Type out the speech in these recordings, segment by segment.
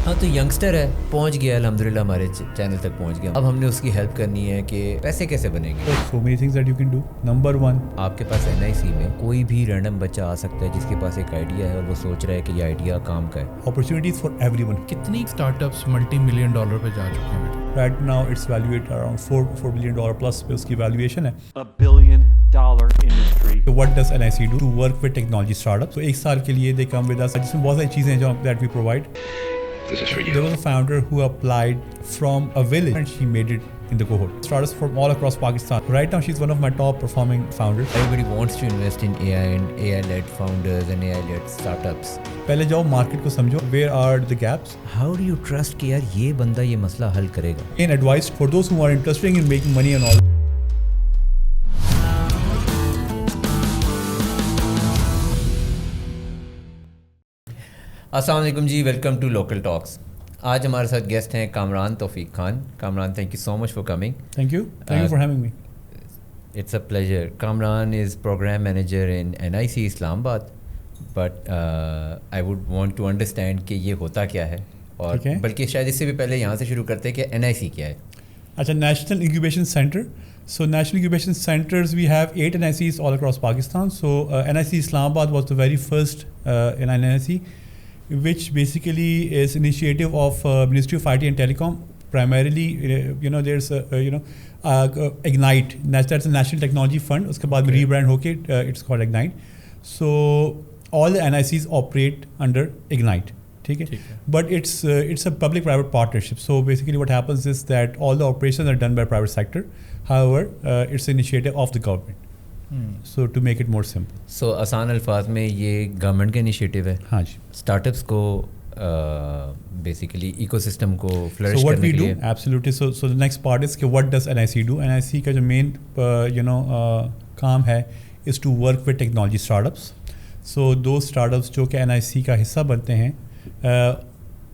ہاں تو ینگسٹر ہے, پہنچ گیا الحمدللہ, ہمارے چینل تک پہنچ گیا. اب ہم نے اس کی ہیلپ کرنی ہے کہ پیسے کیسے بنیں گے. So many things that you can do. Number one, آپ کے پاس NIC میں کوئی بھی رینڈم بچہ آ سکتا ہے جس کے پاس ایک آئیڈیا ہے اور وہ سوچ رہا ہے کہ یہ آئیڈیا کام کا ہے. opportunities for everyone. کتنی startups multi million dollar پہ جا چکے ہیں. Right now it's valued around $4 billion plus پہ اس کی valuation ہے. $1 billion industry. So what does NIC do to work with technology startups? So ایک سال کے لیے they come with us. جس میں بہت ساری چیزیں جو that we provide. This is for you. There was a founder who applied from a village and she made it in the cohort. Startups from all across Pakistan. Right now she's one of my top performing founders. Everybody wants to invest in AI and AI-led founders and AI-led startups. پہلے جاؤ market کو سمجھو. Where are the gaps? How do you trust کہ یار یہ بندہ یہ مسئلہ حل کرے گا. In advice for those who are interested in making money and all. السلام علیکم جی, ویلکم ٹو لوکل ٹاکس. آج ہمارے ساتھ گیسٹ ہیں کامران توفیق Khan. Kamran, thank you so much for coming. Thank you for having me. It's a pleasure. Kamran is program manager in NIC Islam Abad, but I would want to understand کہ یہ ہوتا کیا ہے, اور بلکہ شاید اس سے بھی پہلے یہاں سے شروع کرتے ہیں کہ NIC کیا ہے. اچھا, national incubation centre. So national incubation centers, we have 8 NICs all across Pakistan. So NIC Islam Abad was the very first in NIC, which basically is initiative of Ministry of IT and Telecom. Primarily, there's Ignite. That's a National Technology Fund. Uske baad mein rebrand hoke it's called Ignite. So all the NICs operate under Ignite. Okay? But it's a public-private partnership. So basically, what happens is that all the operations are done by private sector. However, it's an initiative of the government. So to make it more simple. So آسان الفاظ میں یہ government کا initiative ہے. ہاں جی. Start ups کو basically eco system کو flourish کرنے کے لیے. Absolutely. So the next part is کہ what does NIC do? NIC کا جو مین کام ہے is to work with technology startups. So those startups جو کہ NIC کا حصہ بنتے ہیں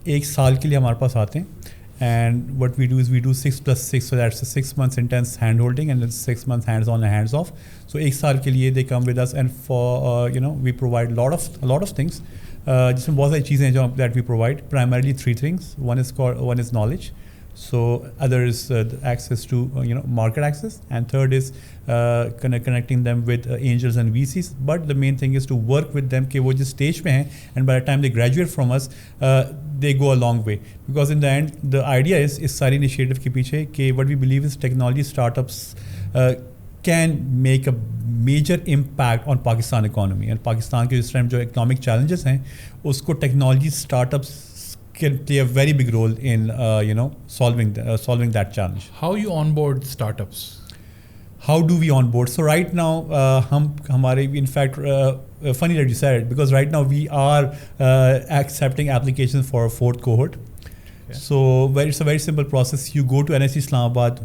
ایک سال کے لیے ہمارے پاس آتے ہیں. And what we do is we do 6+6, so that's a 6 months intense hand holding and then 6 months hands on and hands off. So ایک سال کے لیے they come with us and for we provide a lot of things. جس میں بہت ساری چیزیں ہیں جو that we provide. Primarily 3 things. One is knowledge. So other is access to market access, and third is connecting them with angels and VCs. But the main thing is to work with them کہ وہ جس stage پہ ہیں and by the time they graduate from us they go a long way, because in the end the idea is اس ساری initiative کے پیچھے کہ what we believe is technology startups can make a major impact on Pakistan economy, and Pakistan کے اس time جو economic challenges ہیں اس کو technology startups can play a very big role in solving that challenge. How you onboard startups? How do we onboard? So right now ہمارے in fact funny that you said it, because right now we are accepting applications for a 4th cohort. Okay. So it's a very simple process. You go to NIC Islam Abad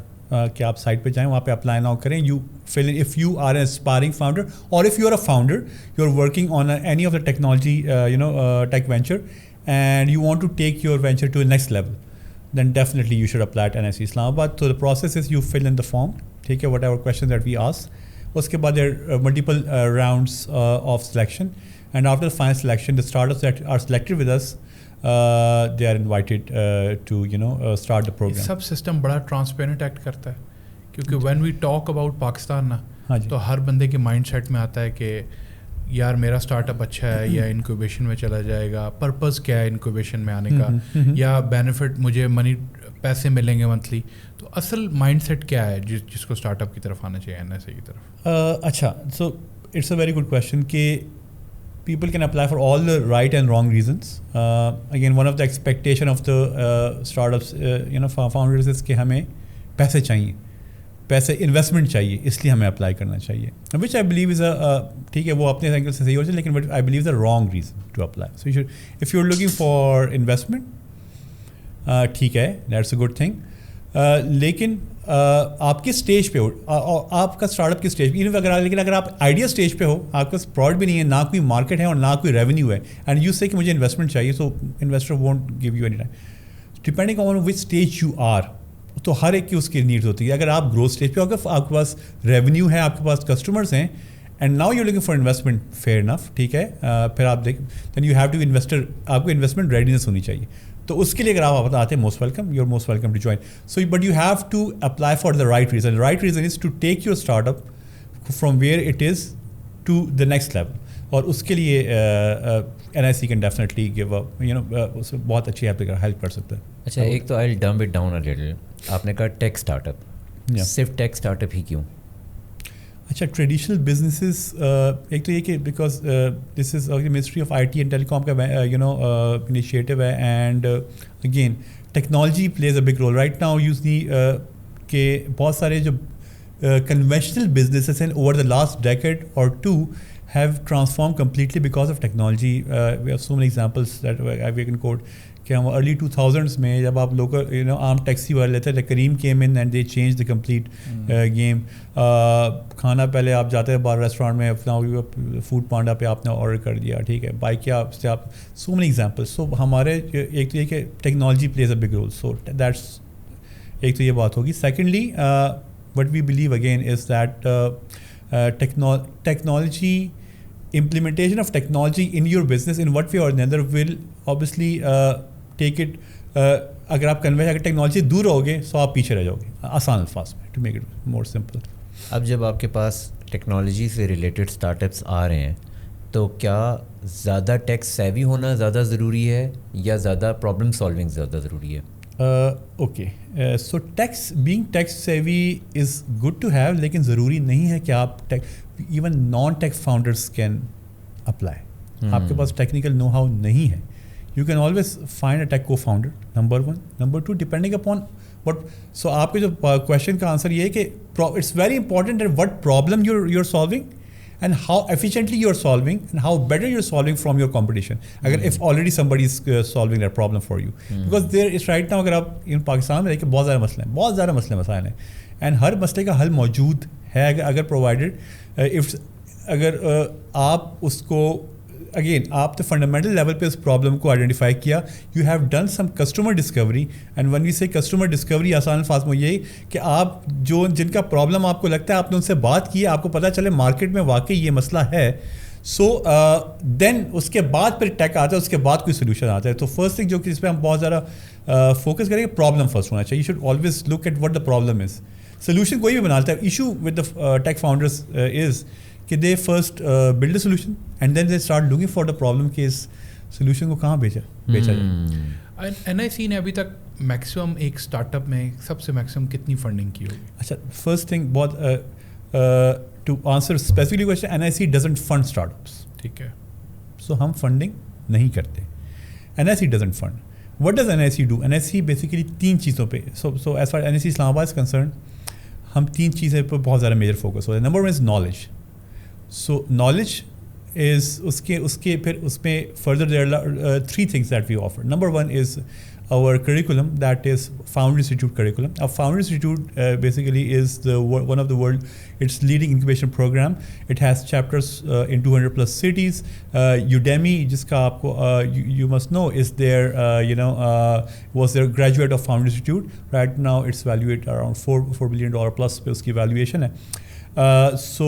کہ آپ site پہ جائیں, وہاں پہ apply now کریں. You fill in if you are an aspiring founder, or if you are a founder, you're working on any of the technology tech venture, and you want to take your venture to the next level, then definitely you should apply at NIC Islam Abad. So the process is you fill in the form, take whatever questions that we ask. Uske baad there are multiple rounds of selection, and after the final selection, the startups that are selected with us, they are invited to start the program. Sub system بڑا transparent act کرتا ہے, کیونکہ when we talk about Pakistan نا تو ہر بندے کے mind set میں آتا ہے کہ یار میرا اسٹارٹ اپ اچھا ہے یا انکوبیشن میں چلا جائے گا, پرپز کیا ہے انکوبیشن میں آنے کا, یا بینیفٹ مجھے منی پیسے ملیں گے منتھلی. تو اصل مائنڈ سیٹ کیا ہے جس کو اسٹارٹ اپ کی طرف آنا چاہیے NIC کی طرف؟ اچھا, so it's a very good question کہ people can apply for all the right and wrong reasons. Again, one of the expectation of the startups founders is کہ ہمیں پیسے چاہیے, پیسے انویسٹمنٹ چاہیے, اس لیے ہمیں اپلائی کرنا چاہیے, which I believe is ٹھیک ہے وہ اپنے اینگل سے صحیح ہو جائے, لیکن I believe the wrong reason to apply. So you should, if you're looking for investment, ٹھیک ہے, that's a good thing. لیکن آپ کے اسٹیج پہ ہو, آپ کا اسٹارٹ اپ کے اسٹیج پہ, لیکن اگر آپ آئیڈیا اسٹیج پہ ہو, آپ کا پروڈکٹ بھی نہیں ہے, نہ کوئی مارکیٹ ہے اور نہ کوئی ریونیو ہے, اینڈ یو سے کہ مجھے انویسٹمنٹ چاہیے, so investor won't give you any time, depending on which stage you are. تو ہر ایک کی اس کی نیڈز ہوتی ہے. اگر آپ گروتھ اسٹیج پہ ہو, اگر آپ کے پاس ریونیو ہے, آپ کے پاس کسٹمرس ہیں, and now you looking for investment, fair enough, ٹھیک ہے, پھر آپ دیکھ then you have to investor, آپ کو انویسٹمنٹ ریڈینس ہونی چاہیے. تو اس کے لیے اگر آپ آتے ہیں most welcome, you are most welcome to join. So but you have to apply for the right reason. Right reason is to take your start up from where it is to the next level, اور اس کے لیے N I C can definitely give up, you know, بہت اچھی help کر سکتا ہے. اچھا, ایک تو I dump it down a little. آپ نے کہا ٹیک اسٹارٹ اپ, صرف ٹیک اسٹارٹ اپ ہی کیوں؟ اچھا, ٹریڈیشنل بزنسز, ایک تو یہ کہ because this is ministry of I T and telecom کا یو نو انیشیٹو ہے, and again technology plays a big role right now. You see کہ بہت سارے جو کنونشنل بزنسز ہیں اوور دا لاسٹ ڈیکیڈ اور to have transformed completely because of technology. We have so many examples that we can quote. کہ ہم early 2000s میں جب آپ لوکل یو نو عام ٹیکسی والے لیتے تھے, Careem came in and they change the complete game. کھانا پہلے آپ جاتے ہیں باہر ریسٹورینٹ میں, فوڈ پانڈا پہ آپ نے آرڈر کر دیا, ٹھیک ہے, بائک کیا سے آپ, سو مینی ایگزامپلس. سو ہمارے ایک تو یہ کہ technology plays a big role, so that's ایک تو یہ بات ہوگی. Secondly what we believe again is that technology, implementation of technology in your business in what way or another will obviously take it, اگر آپ کنوے اگر ٹیکنالوجی دور رہو گے تو آپ پیچھے رہ جاؤ گے, آسان الفاظ میں, to make it more simple. اب جب آپ کے پاس ٹیکنالوجی سے ریلیٹڈ اسٹارٹ اپس آ رہے ہیں تو کیا زیادہ ٹیک سیوی ہونا زیادہ ضروری ہے یا زیادہ پرابلم سالونگ زیادہ ضروری ہے؟ Okay, so techs being tech savvy is good to have, لیکن ضروری نہیں ہے کہ آپ even non tech founders can apply. آپ کے پاس ٹیکنیکل نو ہاؤ نہیں ہے, you can always find a tech co founder, number one. Number two, depending upon what, so آپ کے جو کویشچن کا آنسر یہ ہے کہ it's very important that what problem you are solving and how efficiently you are solving and how better you are solving from your competition. Agar if already somebody is solving that problem for you, because there is right now agar aap in Pakistan mein dekhiye bahut zyada masle masail hain, and har masle ka hal maujood hai agar provided if agar aap usko again آپ نے fundamental level پہ اس problem کو identify کیا, you have done some customer discovery, and when we say customer Discovery آسان الفاظ میں یہی کہ آپ جو جن کا پرابلم آپ کو لگتا ہے آپ نے ان سے بات کی, آپ کو پتہ چلے مارکیٹ میں واقعی یہ مسئلہ ہے, سو دین اس کے بعد پھر ٹیک آتا ہے, اس کے بعد کوئی سولوشن آتا ہے. تو فرسٹ تھنگ جو کہ اس پہ ہم بہت زیادہ فوکس کریں گے, پرابلم فرسٹ ہونا چاہیے. You should always look at what the problem is. Solution کوئی بھی بناتا ہے, issue with the tech founders is کہ they first build a solution and then they start looking for the problem کہ اس solution کو کہاں بیچا جائے. این آئی سی نے ابھی تک میکسیمم ایک اسٹارٹ اپ میں سب سے میکسیمم کتنی فنڈنگ کی ہوگی؟ اچھا, فرسٹ تھنگ بہت to answer specifically question, N I C doesn't fund start ups, ٹھیک ہے, سو ہم فنڈنگ نہیں کرتے. N I C doesn't fund. What does N I see do? N I C basically تین چیزوں پہ, سو ایز فار این آئی سی اسلام آباد is concern, ہم تین چیزیں پہ بہت زیادہ میجر فوکس ہوتا ہے. Number one is knowledge. So knowledge is اس کے پھر اس میں further there are three things that we offer. Number one is our curriculum, that is Founder Institute curriculum. Now Founder Institute basically is one of the world, its leading incubation program. It has chapters in 200 plus cities. Udemy, jiska aapko you must know, is there was there graduate of Founder Institute. Right now it's valued around $4 billion plus pe uski valuation hai. So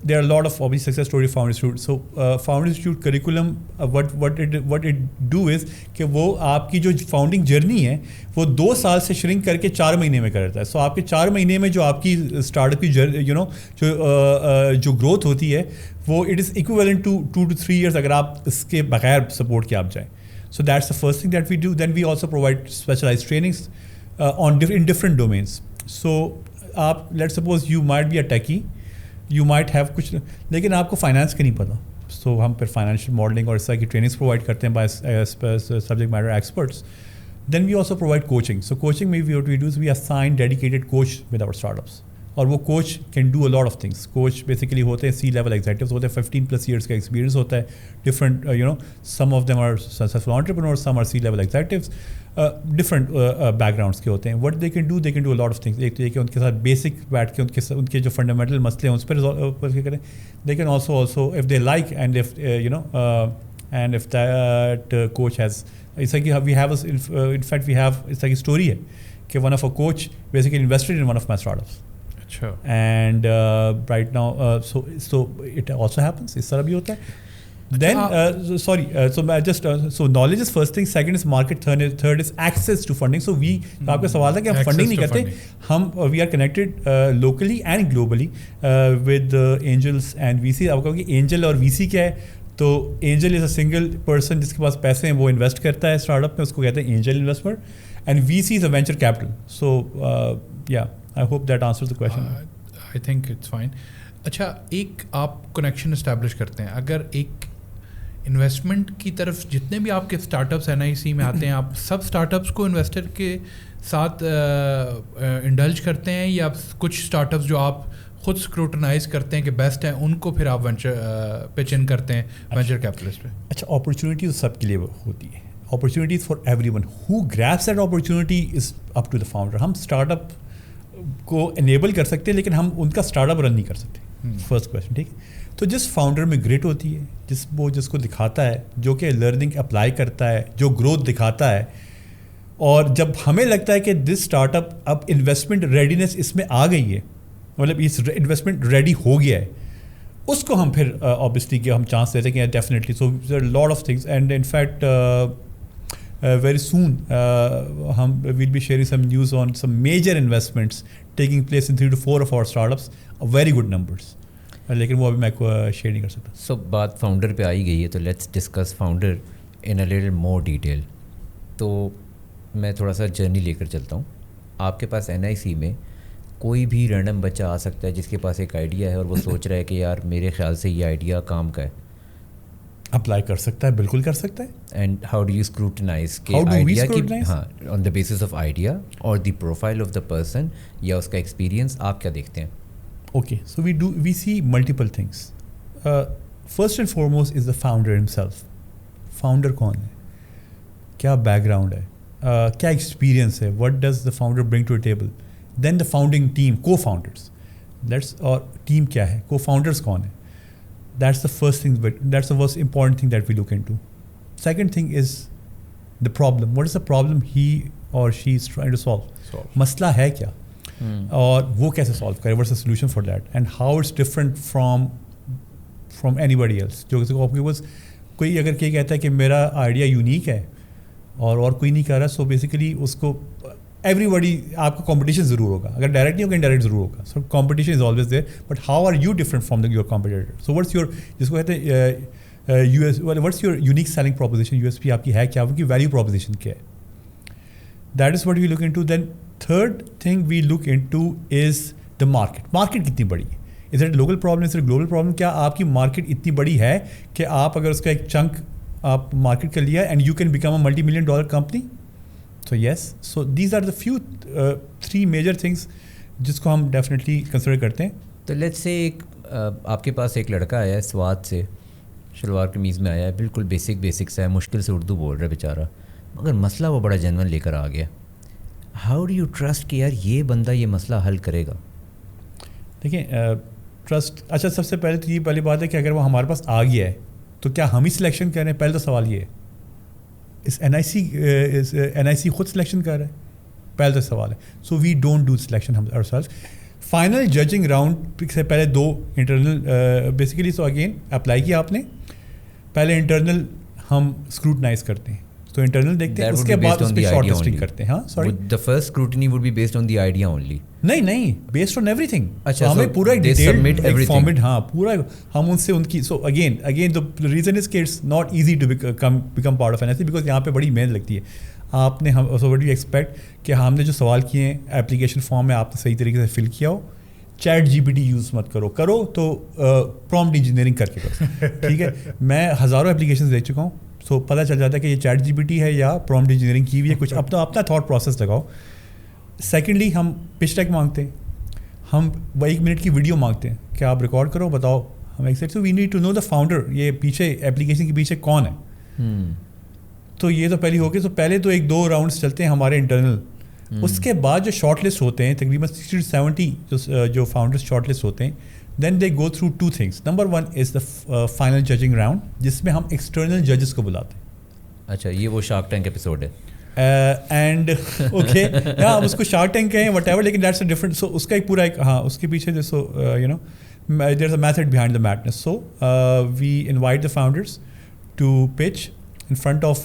there are a lot of obvious success story of Founder Institute. So Founder Institute curriculum, what it do is کہ وہ آپ کی جو founding journey ہے وہ 2 سال سے shrink کر کے 4 مہینے میں کرتا ہے. سو آپ کے 4 مہینے میں جو آپ کی اسٹارٹ اپ کی جو گروتھ ہوتی ہے وہ it is equivalent to 2 to 3 years اگر آپ اس کے بغیر سپورٹ کے آپ جائیں. So that's the first thing that we do. Then we also provide specialized trainings in different domains. So آپ let suppose you might be a techie, you might have کچھ, لیکن آپ کو فائنانس کا نہیں پتہ, سو ہم پھر فائنینشیل ماڈلنگ اور اس طرح کی ٹریننگس پرووائڈ کرتے ہیں by subject matter experts. Then we also provide coaching. So coaching میں we do we assign dedicated coach with our startups, اور وہ coach can do a lot of things. Coach basically ہوتے ہیں سی level executives, ہوتے ہیں 15+ years کا experience ہوتا ہے, different some of them are successful entrepreneur, some are C level executives, different backgrounds کے ہوتے ہیں. What they can do a lot of things. ایک تو یہ کہ ان کے ساتھ بیسک بیٹھ کے ان کے جو فنڈامنٹل مسئلے ہیں اس پر کریں. They can also if they like and if that coach has, اس طرح کی we have in fact we have اس طرح کی اسٹوری ہے کہ one of a coach basically invested in one of my startups. اچھا, and right now so it also happens, اس طرح بھی ہوتا ہے. Then, sorry, so knowledge is first thing, second is market, third is access to funding. So آپ کا سوال تھا کہ ہم فنڈنگ نہیں کرتے, ہم we are connected locally and globally with angels and VC. آپ کہو کہ angel اور VC کیا ہے, تو angel is a single person جس کے پاس پیسے ہیں, وہ انویسٹ کرتا ہے اسٹارٹ اپ میں, اس کو کہتے ہیں angel investor, and VC is a venture capital. So yeah, I hope that answers the question. I think it's fine. اچھا, ایک آپ کنیکشن اسٹیبلش کرتے ہیں, اگر ایک انویسٹمنٹ کی طرف جتنے بھی آپ کے اسٹارٹ اپس NIC میں آتے ہیں, آپ سب اسٹارٹ اپس کو انویسٹر کے ساتھ انڈلج کرتے ہیں, یا کچھ اسٹارٹ اپس جو آپ خود اسکروٹنائز کرتے ہیں کہ بیسٹ ہیں ان کو پھر آپ وینچر پچ ان کرتے ہیں وینچر کیپٹلسٹ پہ؟ اچھا, اپرچونیٹیز سب کے لیے ہوتی ہے, opportunities for everyone. Who grabs that opportunity is up to the founder. ہم اسٹارٹ اپ کو انیبل کر سکتے ہیں لیکن ہم ان کا اسٹارٹ اپ رن نہیں کر سکتے. فرسٹ کویشچن, ٹھیک ہے. تو جس فاؤنڈر میں گریٹ ہوتی ہے, جس کو دکھاتا ہے, جو کہ لرننگ اپلائی کرتا ہے, جو گروتھ دکھاتا ہے, اور جب ہمیں لگتا ہے کہ دس اسٹارٹ اپ اب انویسٹمنٹ ریڈینس اس میں آ گئی ہے, مطلب اس انویسٹمنٹ ریڈی ہو گیا ہے, اس کو ہم پھر آبویسلی کہ ہم چانس دیتے ہیں کہ definitely. So lot of things, and in fact very soon ہم will be sharing some news on some major investments taking place in 3 to 4 of our startups, very good numbers, لیکن وہ ابھی میں شیئر نہیں کر سکتا. سو بات فاؤنڈر پہ آئی گئی ہے, تو let's discuss founder in a little more detail. تو میں تھوڑا سا جرنی لے کر چلتا ہوں. آپ کے پاس NIC میں کوئی بھی رینڈم بچہ آ سکتا ہے جس کے پاس ایک آئیڈیا ہے اور وہ سوچ رہا ہے کہ یار میرے خیال سے یہ آئیڈیا کام کا ہے. اپلائی کر سکتا ہے, بالکل کر سکتا ہے. And how do you scrutinise کہ آئیڈیا کی, ہاں, آن دا بیسس آف آئیڈیا اور the profile of the person یا اس کا ایکسپیرینس, آپ کیا دیکھتے ہیں؟ Okay, so we see multiple things. First and foremost is the founder himself. Founder کون ہے, کیا بیک گراؤنڈ ہے, کیا ایکسپیرینس ہے, what does the founder bring to a table. Then the founding team, co-founders, اور ٹیم کیا ہے, co-founders کون ہے. That's the first thing, that's the most important thing that we look into. Second thing is the problem. What is the problem he or she is trying to solve. مسئلہ ہے کیا, اور وہ کیسے سالو کرے, what's the solution for that, and how it's different from anybody else. جو آپ کے پاس کوئی اگر کہ کہتا ہے کہ میرا آئیڈیا یونیک ہے اور کوئی نہیں کر رہا, سو بیسیکلی اس کو ایوری بڈی, آپ کا کمپٹیشن ضرور ہوگا, اگر ڈائریکٹ نہیں ہوگا انڈائریکٹ ضرور ہوگا. So competition is always there, but how are you different from your competitor. So what's your, جس کو کہتے ہیں what's your unique selling proposition, USP آپ کی ہے کیا, آپ کی ویلیو پروپوزیشن کیا ہے. That is what we look into. Then third thing we look into is the market. Market کتنی بڑی ہے, is it local problem, is it global problem. کیا آپ کی مارکیٹ اتنی بڑی ہے کہ آپ اگر اس کا ایک چنک آپ مارکیٹ کر لیا and you can become a $multi-million company. So yes, so these are the few 3 major things جس کو ہم ڈیفینیٹلی کنسیڈر کرتے ہیں. تو لیٹس سے ایک آپ کے پاس ایک لڑکا آیا ہے سوات سے, شلوار قمیض میں آیا ہے, بالکل بیسکس ہے, مشکل سے اردو بول رہا ہے بیچارہ, مگر مسئلہ وہ بڑا جنون لے کر آ گیا. ہاؤ ڈو یو ٹرسٹ کہ یار یہ بندہ یہ مسئلہ حل کرے گا؟ دیکھیں, ٹرسٹ, اچھا سب سے پہلے تو یہ پہلی بات ہے کہ اگر وہ ہمارے پاس آ گیا ہے تو کیا ہم ہی سلیکشن کر رہے ہیں؟ پہلے تو سوال یہ ہے. اس NIC خود سلیکشن کر رہا ہے؟ پہلے تو سوال ہے. سو وی ڈونٹ ڈو سلیکشن ہم اور سیلف. فائنل ججنگ راؤنڈ سے پہلے 2 internal basically. So again apply کیا آپ نے, پہلے انٹرنل ہم اسکروٹنائز کرتے ہیں, تو انٹرنل دیکھتے ہیں, اس کے بعد اس پہ شارٹ لسٹنگ کرتے ہیں. ہاں sorry, the first scrutiny would be based on the idea only. نہیں, based on everything. اچھا, ہمیں پورا ڈیٹیلڈ فارمیٹ, ہاں پورا ہم ان سے ان کی. So again the reason is کہ it's not easy to become part of NIC because یہاں پہ بڑی محنت لگتی ہے. آپ نے so what do you expect کہ ہم نے جو سوال کیے ہیں اپلیکیشن فارم میں آپ نے صحیح طریقے سے فل کیا ہو. ChatGPT یوز مت کرو تو پرومپٹ انجینئرنگ کر کے کرو. ٹھیک ہے, میں ہزاروں اپلیکیشن دیکھ چکا ہوں, سو پتہ چل جاتا ہے کہ یہ ChatGPT ہے یا پرومپٹ انجینئرنگ کی ہوئی ہے, کچھ اپنا تھاٹ پروسیس لگاؤ. سیکنڈلی ہم پچ ٹیک مانگتے ہیں, ہم 1 منٹ کی ویڈیو مانگتے ہیں کہ آپ ریکارڈ کرو, بتاؤ ہم ایک. So we need to know the founder, یہ پیچھے ایپلیکیشن کے پیچھے کون ہے. تو یہ تو پہلی ہو گئی. تو پہلے تو 1-2 راؤنڈس چلتے ہیں ہمارے انٹرنل. اس کے بعد جو شارٹ لسٹ ہوتے ہیں تقریباً 60 to 70 جو فاؤنڈرس شارٹ لسٹ ہوتے ہیں, then they go through 2 things. Number 1 is the final judging round, جس میں ہم ایکسٹرنل ججز کو بلاتے ہیں. اچھا, یہ وہ شارک ٹینک ایپیسوڈ ہے. اینڈ اوکے, ہاں اس کو شارک ٹینک کہیں وٹ ایور, لیکن دیٹس اے ڈفرنٹ. سو اس کا ایک پورا ایک, ہاں اس کے پیچھے جو so you know there's a method behind the madness. So we invite the founders to pitch in front of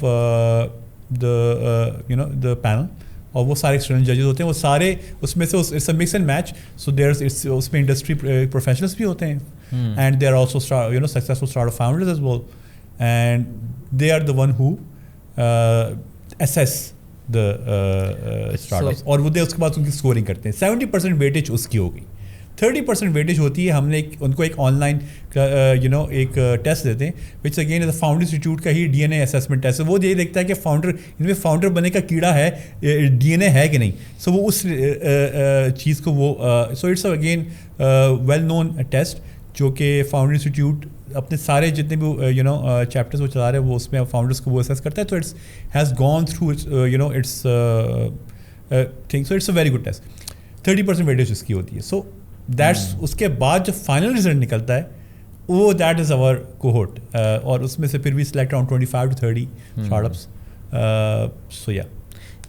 the panel, اور وہ سارے ایکسٹرنل ججز ہوتے ہیں, وہ سارے اس میں سے it's a mix and match. So اس میں انڈسٹری پروفیشنلس بھی ہوتے ہیں, and they are also successful startup founders as well, and they are the one who assess the startups, اور وہ اس کے بعد ان کی اسکورنگ کرتے ہیں. 70% ویٹیج اس کی ہوگی, 30% ویٹیج ہوتی ہے. ہم نے ان کو ایک آن لائن ایک ٹیسٹ دیتے ہیں which again is founder institute کا ہی ڈی این اے اسیسمنٹ ٹیسٹ. وہ یہ دیکھتا ہے کہ فاؤنڈر ان میں فاؤنڈر بننے کا کیڑا ہے, ڈی این اے ہے کہ نہیں. سو وہ اس چیز کو وہ so it's again well known test جو کہ فاؤنڈر انسٹیٹیوٹ اپنے سارے جتنے بھی چیپٹرز وہ چلا رہے ہیں وہ اس میں فاؤنڈرس کو وہ اسیس کرتا ہے. تو it's has gone through it's thing. So it's a very good test. 30% weightage اس کی ہوتی ہے. سو دیٹس اس کے بعد جو فائنل رزلٹ نکلتا ہے وہ دیٹ از اوور کوہورٹ, اور اس میں سے پھر بھی select around 25 to 30 startups. So یا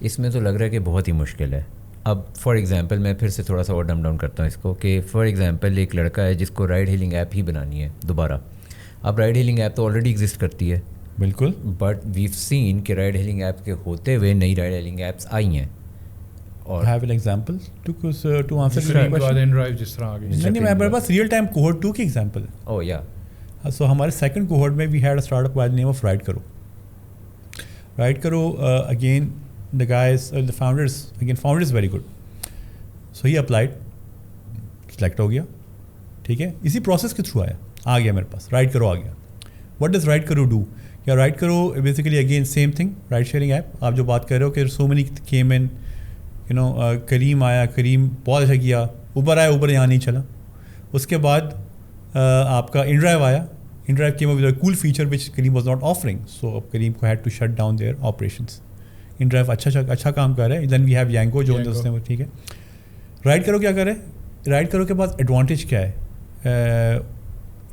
اس میں تو لگ رہا ہے کہ بہت ہی مشکل ہے. اب فار ایگزامپل میں پھر سے تھوڑا سا اور ڈم ڈاؤن کرتا ہوں اس کو, کہ فار ایگزامپل ایک لڑکا ہے جس کو رائڈ ہیلنگ ایپ ہی بنانی ہے دوبارہ. اب رائڈ ہیلنگ ایپ تو آلریڈی ایگزسٹ کرتی ہے بالکل, بٹ ویو سین کہ رائڈ ہیلنگ ایپ کے ہوتے ہوئے نئی رائڈ ہیلنگ ایپس آئی ہیں. اور have an example to answer the question. جس طرح آگے نہیں, میرے پاس ریئل ٹائم کوہورٹ 2 کی ایگزامپل ہے. او یا سو ہمارے سیکنڈ کوہورٹ میں we had a startup by the name of ride Karo. Ride Karo again the guys the founder is very good. So he applied, select ہو گیا, ٹھیک ہے, اسی پروسیس کے تھرو آ گیا میرے پاس, رائڈ کرو آ گیا. وٹ ڈز رائڈ کرو ڈو؟ یا رائڈ کرو basically again same thing, ride sharing app. آپ جو بات کر رہے ہو کہ سو مینی کیم ان, کریم آیا, کریم بہت اچھا کیا, اوبر آیا, اوبر یہاں نہیں چلا. اس کے بعد آپ کا ان ڈرائیو آیا, inDrive came with a cool feature which Careem was not offering. So اب کریم کو had to shut down their operations. InDrive اچھا کام کر رہا ہے. دین وی ہیو یانگو جو ٹھیک ہے. رائڈ کرو کیا کرے, رائڈ کرو کے پاس ایڈوانٹیج کیا ہے,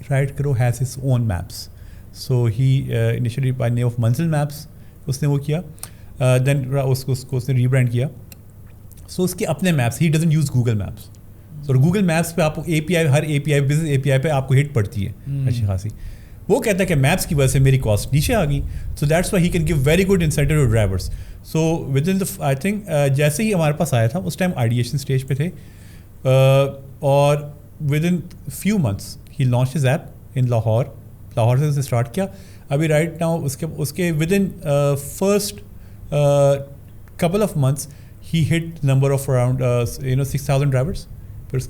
رائڈ کرو has his own maps. So he initially by name of منزل میپس اس نے وہ کیا, دین اس کو اس نے ریبرانڈ کیا. سو اس کے اپنے maps, he doesn't use Google maps. So Google maps پہ آپ کو اے پی آئی, ہر اے پی آئی بزنس اے پی آئی پہ آپ کو ہٹ پڑتی ہے اچھی خاصی. وہ کہتا ہے کہ میپس کی وجہ سے میری کاسٹ نیچے آ گئی. So that's why he can give very good incentive to drivers. So within I think جیسے ہی ہمارے پاس آیا تھا اس ٹائم آئیڈیشن اسٹیج پہ تھے, اور ود ان فیو منتھس ہی launch his app in Lahore. Lahore سے اسٹارٹ کیا. ابھی رائٹ ناؤ اس کے with in first couple of months he hit number of around 6,000 drivers,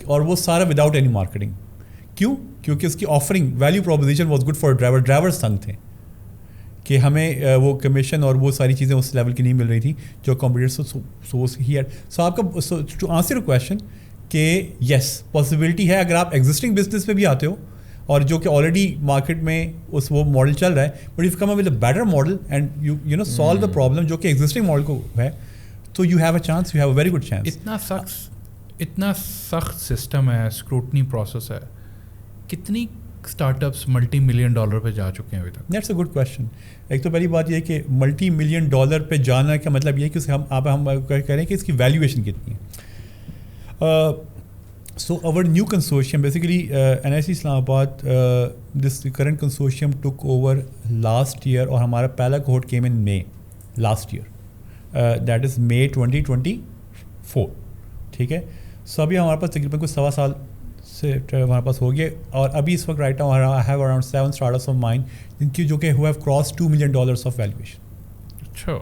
اور وہ سارا وداؤٹ اینی مارکیٹنگ. کیوں؟ کیونکہ اس کی offering value proposition was good for drivers تنگ تھے کہ ہمیں وہ کمیشن اور وہ ساری چیزیں اس لیول کی نہیں مل رہی تھیں جو کمپیٹیٹرس. سو آپ کا ٹو آنسر یور کویشچن کہ یس پاسبلٹی ہے اگر آپ ایگزسٹنگ بزنس میں بھی آتے ہو اور جو کہ آلریڈی مارکیٹ میں اس وہ ماڈل چل رہا ہے, but if come up with a better model and you know solve the problem جو کہ ایگزسٹنگ ماڈل کو ہے, تو you have a chance, you have a very good chance. اتنا سخت سسٹم ہے, اسکروٹنی پروسیس ہے, کتنی startups multi million dollar پہ جا چکے ہیں ابھی تک؟ That's a good question. ایک تو پہلی بات یہ ہے کہ ملٹی ملین ڈالر پہ جانا کا مطلب یہ ہے کہ ہم کہہ رہے ہیں کہ اس کی ویلیویشن کتنی ہے. So our new consortium, basically NIC Islamabad, this current consortium took over last year, اور ہمارا پہلا cohort came in May last year, that is May 2024. ٹھیک ہے. سو ابھی ہمارے پاس تقریباً کوئی 1.25 سال سے ہمارے پاس ہو گیا, اور ابھی اس وقت right now I have around 7 startups of mine جن کی جو کہ who have crossed $2 million of valuation. اچھا.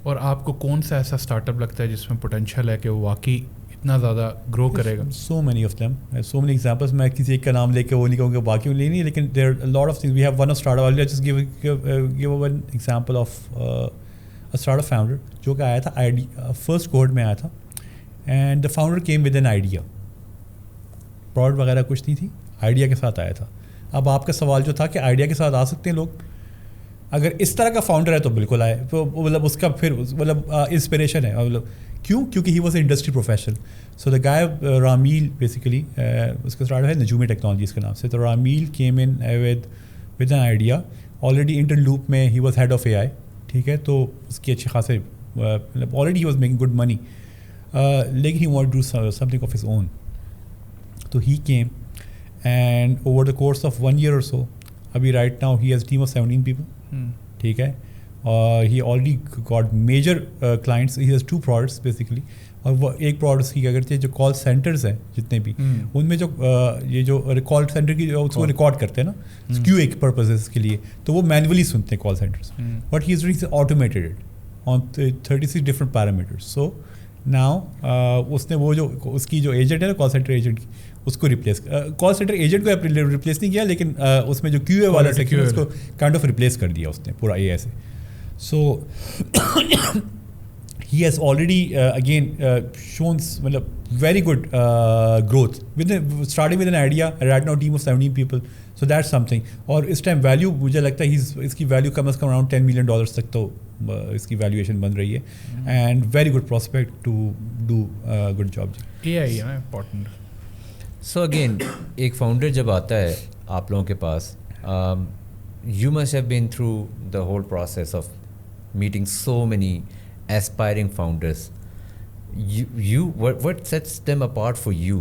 اور آپ کو کون سا ایسا اسٹارٹ اپ لگتا ہے جس میں پوٹینشیل ہے کہ وہ واقعی اتنا زیادہ گرو کرے گا؟ So many of them, so many examples. میں کسی ایک کا نام لے کے وہ نہیں کہوں گا باقی لے نہیں, لیکن there are lot of things. We have one of startup, I just give one example of startup founder جو کہ آیا تھا فرسٹ کوہورٹ میں آیا تھا, and the founder came with an idea. Product وغیرہ کچھ نہیں تھی, آئیڈیا کے ساتھ آیا تھا. اب آپ کا سوال جو تھا کہ آئیڈیا کے ساتھ آ سکتے ہیں لوگ, اگر اس طرح کا فاؤنڈر ہے تو بالکل آئے. مطلب اس کا پھر مطلب انسپریشن ہے. مطلب کیوں؟ کیونکہ he was a industry professional. So the guy Rameel basically اس کا اسٹارٹ ہے نجومی ٹیکنالوجیز کے نام سے. تو Rameel came in with an idea. Already Interloop میں ہی was head of A I. ٹھیک ہے. تو اس کی اچھے خاصے مطلب already he was making good money, لیکن he want do something of his own. تو he came and over the course of 1 year or so, ابھی right now he has a team of 17 people. ٹھیک ہے, he already got major clients. He has 2 products basically. اور وہ ایک products کی کیا کرتی ہے, جو کال سینٹرز ہیں جتنے بھی, ان میں جو یہ جو کال سینٹر کی اس کو ریکارڈ کرتے ہیں نا کیو اے پرپزز کے لیے, تو وہ مینولی سنتے ہیں call centres, but he is doing automated on 36 different parameters. So now اس نے وہ جو اس کی جو ایجنٹ ہے نا کال سینٹر ایجنٹ کی, اس کو ریپلیس, کال سینٹر ایجنٹ کو ریپلیس نہیں کیا, لیکن اس میں جو کیو اے والا سیکشن اس کو کائنڈ آف ریپلیس کر دیا اس نے پورا اے ایسے. سو he has already again shown matlab very good growth starting with an idea, right now team of 17 people. So that's something. اور اس ٹائم ویلیو مجھے لگتا ہے اس کی ویلیو کم از کم اراؤنڈ $10 million تک تو اس کی ویلیویشن بن رہی ہے, and very good prospect to do good job. A I ہے امپورٹنٹ. سو اگین ایک فاؤنڈر جب آتا ہے آپ لوگوں کے پاس, you must have been through the whole process of meeting so many aspiring founders. What sets them apart for you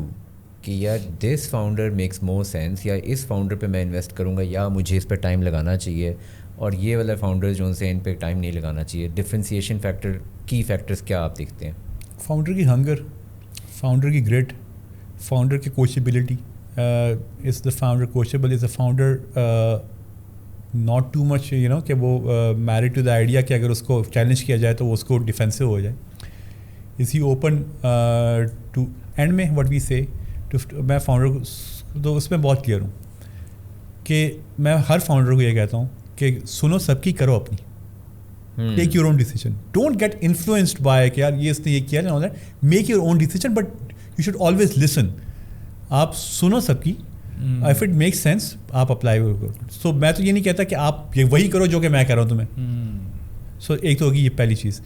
کہ یار this founder makes more sense, یا اس فاؤنڈر پہ میں انویسٹ کروں گا, یا مجھے اس پہ ٹائم لگانا چاہیے, اور یہ والا فاؤنڈر جو ان سے ان پہ ٹائم نہیں لگانا چاہیے. ڈفرینسیشن فیکٹر, کی فیکٹرز کیا آپ دیکھتے ہیں؟ فاؤنڈر کی ہنگر, فاؤنڈر کی گریٹ, فاؤنڈر کی coachability. Is the founder coachable, is the founder not too much you know کہ وہ میرڈ ٹو دا آئیڈیا کہ اگر اس کو چیلنج کیا جائے تو وہ اس کو ڈیفینسو ہو جائے. از ہی اوپن ٹو اینڈ میں وٹ وی سے ٹو. میں فاؤنڈر تو اس میں بہت کلیئر ہوں کہ میں ہر فاؤنڈر کو یہ کہتا ہوں کہ سنو سب کی, کرو اپنی, take your own decision, don't get influenced by کہ یار یہ اس نے یہ کیا, make your own decision, but you should always listen. آپ سنو سب کی, اف اٹ میک سینس آپ اپلائی کرو. سو میں تو یہ نہیں کہتا کہ آپ یہ وہی کرو جو کہ میں کہہ رہا ہوں تمہیں. سو ایک تو ہوگی یہ پہلی چیز.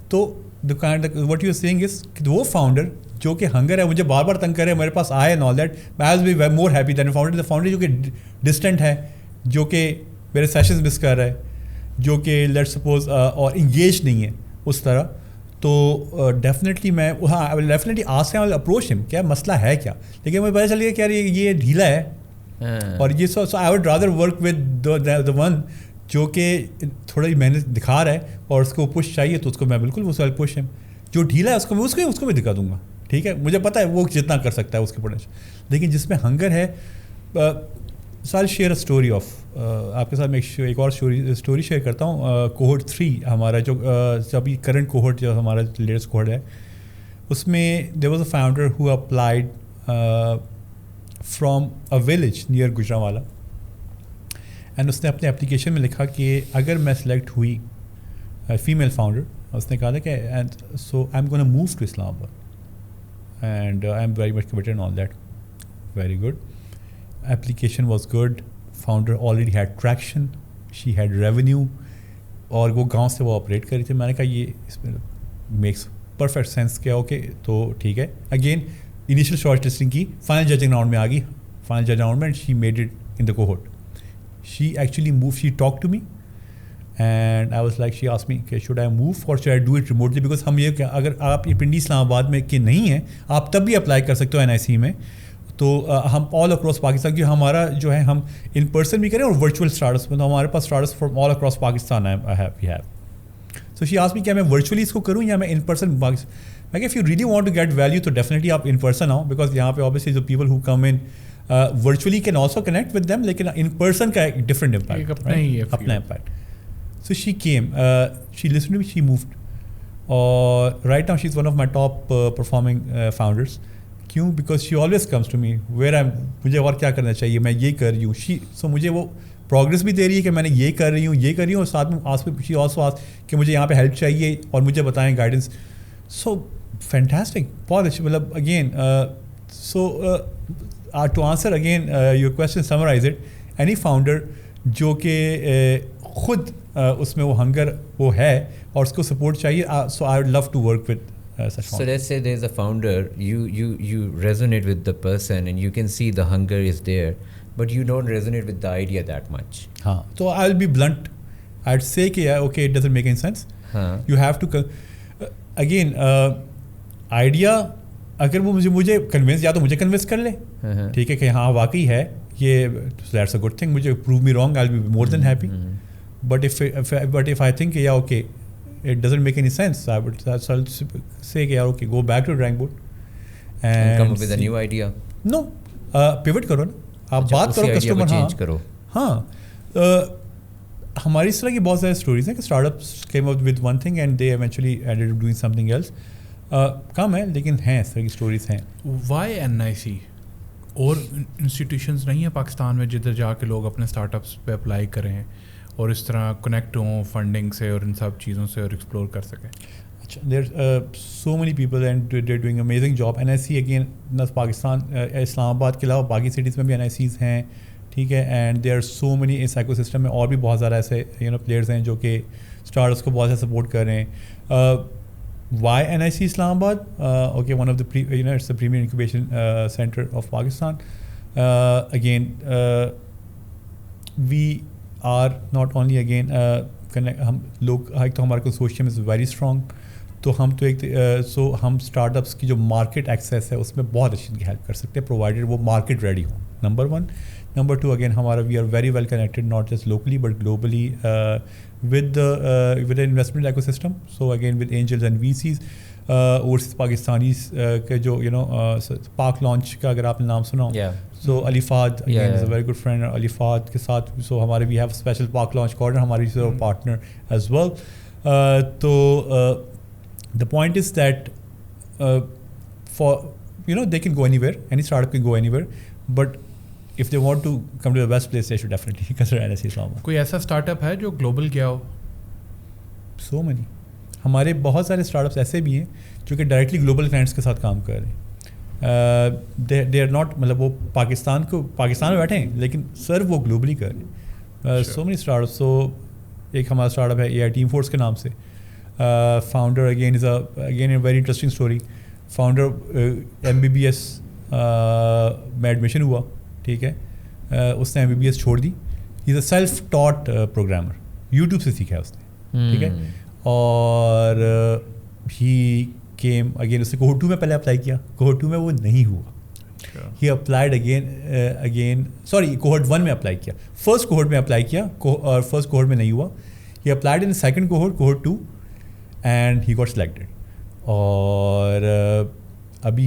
تو وٹ یو سیئنگ از کہ وہ فاؤنڈر جو کہ ہنگر ہے, مجھے بار بار تنگ کرے, میرے پاس آئے and all that, I will be more happy than founder جو کہ ڈسٹنٹ ہے, جو کہ میرے سیشنز مس کر رہا ہے, جو کہ لیٹ سپوز اور انگیج نہیں ہے اس طرح. تو ڈیفینیٹلی میں ہاں ڈیفینیٹلی آسک ہم, اپروچ ہم, کیا مسئلہ ہے کیا, لیکن مجھے پتہ چل گیا کہ یار یہ ڈھیلا ہے, اور یہ so I would rather work with the one جو کہ تھوڑا محنت دکھا رہا ہے اور اس کو پش چاہیے, تو اس کو میں بالکل وہ سوال پش ہے. جو ڈھیلا ہے اس کو میں دکھا دوں گا, ٹھیک ہے, مجھے پتہ ہے وہ جتنا کر سکتا ہے اس کے پوٹینشیل. لیکن جس میں ہنگر ہے, سال شیئر اے اسٹوری آف, آپ کے ساتھ میں ایک اور اسٹوری شیئر کرتا ہوں. کوہورٹ 3 ہمارا جو ابھی کرنٹ کوہورٹ جو ہمارا لیٹسٹ کوہورٹ ہے, اس میں there was a founder who applied from a village near Gujranwala, and اس نے اپنے اپلیکیشن میں لکھا کہ اگر میں سلیکٹ ہوئی فیمیل فاؤنڈر, اس نے کہا تھا کہ so I am gonna move to Islamabad, and I am very much committed on that. Very good. Application was good, founder already had traction, she had revenue, اور وہ گاؤں سے وہ آپریٹ کر رہی تھی. میں نے کہا یہ اس میں میکس پرفیکٹ سینس کیا, اوکے تو ٹھیک ہے. اگین انیشیل شارٹ لسٹنگ کی, فائنل ججنگ راؤنڈ میں آ گئی. فائنل ججنگ راؤنڈ میں she made it in the cohort. She actually move, she talk to me and I was like, she ask me کہ should I move اور should I do it remotely, because ہم یہ کہ اگر آپ یہ پنڈی اسلام آباد میں کہ نہیں ہیں, آپ تب بھی اپلائی کر سکتے ہو NIC میں. تو ہم آل اکراس پاکستان کی ہمارا جو ہے ہم ان پرسن بھی کریں اور ورچوئل اسٹارٹس میں, تو ہمارے پاس starts from all across Pakistan have. So she ask me کیا میں ورچولی اس کو کروں یا میں ان پرسن. میں کہ if you really want to get value تو ڈیفینیٹلی آپ ان پرسن آؤ, بیکاز یہاں پہ آبویسلی جو people who come in virtually can also connect with them, لیکن ان پرسن کا ایک ڈفرنٹ امپیکٹ, اپنا impact. So she came, she listen to me, she moved, اور right now she is one of my top performing founders. کیوں؟ Because she always comes to me where آئی, مجھے اور کیا کرنا چاہیے, میں یہ کر رہی ہوں. سو مجھے وہ پروگرس بھی دے رہی ہے کہ میں نے یہ کر رہی ہوں, اور ساتھ میں شی آلسو آسک کہ مجھے یہاں پہ ہیلپ چاہیے اور مجھے بتائیں گائیڈنس. سو فینٹاسٹک, بہت اچھی. مطلب again so to answer again your question, summarize it, any founder جو کہ خود اس میں وہ ہنگر وہ ہے اور اس کو سپورٹ چاہیے, so I would love to work with. So let's say there's a founder, you resonate with the person and you can see the hunger is there, but you don't resonate with the idea that much. haan, so I'll be blunt, I'd say ki okay, it doesn't make any sense. You have to again idea اگر وہ مجھے convince یا تو مجھے convince کر لے ٹھیک ہے کہ ہاں واقعی ہے یہ دیٹس اے گڈ تھنگ, مجھے prove me wrong, I will be more than happy. But if I think yeah okay it doesn't make any sense, I'll say کہ یار okay go back to drawing board and come up with a new idea. No, pivot کرو نا, آپ بات کرو customer, change کرو. ہاں ہماری اس طرح کی بہت سارے اسٹوریز ہیں کہ start ups came up with one thing and they eventually ended up doing something else. کم ہے لیکن ہیں اس طرح کی اسٹوریز ہیں. وائی NIC اور انسٹیٹیوشنز نہیں ہیں پاکستان میں جدھر جا کے لوگ اپنے اسٹارٹ اپس پہ اپلائی کریں اور اس طرح کنیکٹ ہوں فنڈنگ سے اور ان سب چیزوں سے اور ایکسپلور کر سکیں؟ اچھا, there so many people and they are doing amazing job. NIC اگین نہ پاکستان اسلام آباد کے علاوہ باقی سٹیز میں بھی NICs ہیں ٹھیک ہے, and they are so many اس ایکو سسٹم میں اور بھی بہت زیادہ ایسے پلیئرز ہیں جو کہ اسٹارٹ اپس کو بہت زیادہ سپورٹ کر رہے ہیں. Why NIC Islamabad? Okay, one of the it's the premier incubation center of Pakistan. Again, we are not only again ہم لوگ ایک تو ہمارا کنسورشیم از ویری اسٹرانگ, تو ہم تو ایک سو ہم اسٹارٹ اپس کی جو مارکیٹ ایکسیس ہے اس میں بہت اچھی ہیلپ کر سکتے ہیں پرووائڈیڈ وہ مارکیٹ ریڈی ہوں. نمبر 1. نمبر 2 اگین ہمارا we are very well connected not just locally but globally with the investment ecosystem. So again with angels and VCs, overseas Pakistanis کے جو پاک لانچ کا اگر آپ نے نام سنا ہو, so Ali Fahd again is a very good friend. Ali Fahd کے ساتھ so ہمارے we have special پاک لانچ corner, ہماری partner as well. تو the point is that for they can go anywhere, any startup can go anywhere, but if they want to come to the best place, they should definitely consider NIC Islamabad. کوئی ایسا start up ہے جو global گیا ہو؟ So many. ہمارے بہت سارے start ups ایسے بھی ہیں جو کہ ڈائریکٹلی گلوبل کلائنٹس کے ساتھ کام کر رہے ہیں. دے آر ناٹ مطلب وہ پاکستان میں بیٹھے ہیں لیکن سر وہ گلوبلی کر رہے ہیں. So many startups. So ایک ہمارا اسٹارٹ اپ ہے AI ٹیم فورس کے نام سے. Founder again is again a very interesting story. Founder MBBS میں ایڈمیشن ہوا ٹھیک ہے, اس نے MBBS چھوڑ دی. ہی از اے سیلف ٹاٹ پروگرامر, یوٹیوب سے سیکھا ہے اس نے ٹھیک ہے, اور ہی کیم اگین اس نے کوہورٹ 2 میں پہلے اپلائی کیا, کوہورٹ 2 میں وہ نہیں ہوا. He applied again sorry cohort 1 میں اپلائی کیا, فرسٹ کوہورٹ میں اپلائی کیا اور فرسٹ کوہورٹ میں نہیں ہوا. He applied in second cohort 2 and he got selected. اور ابھی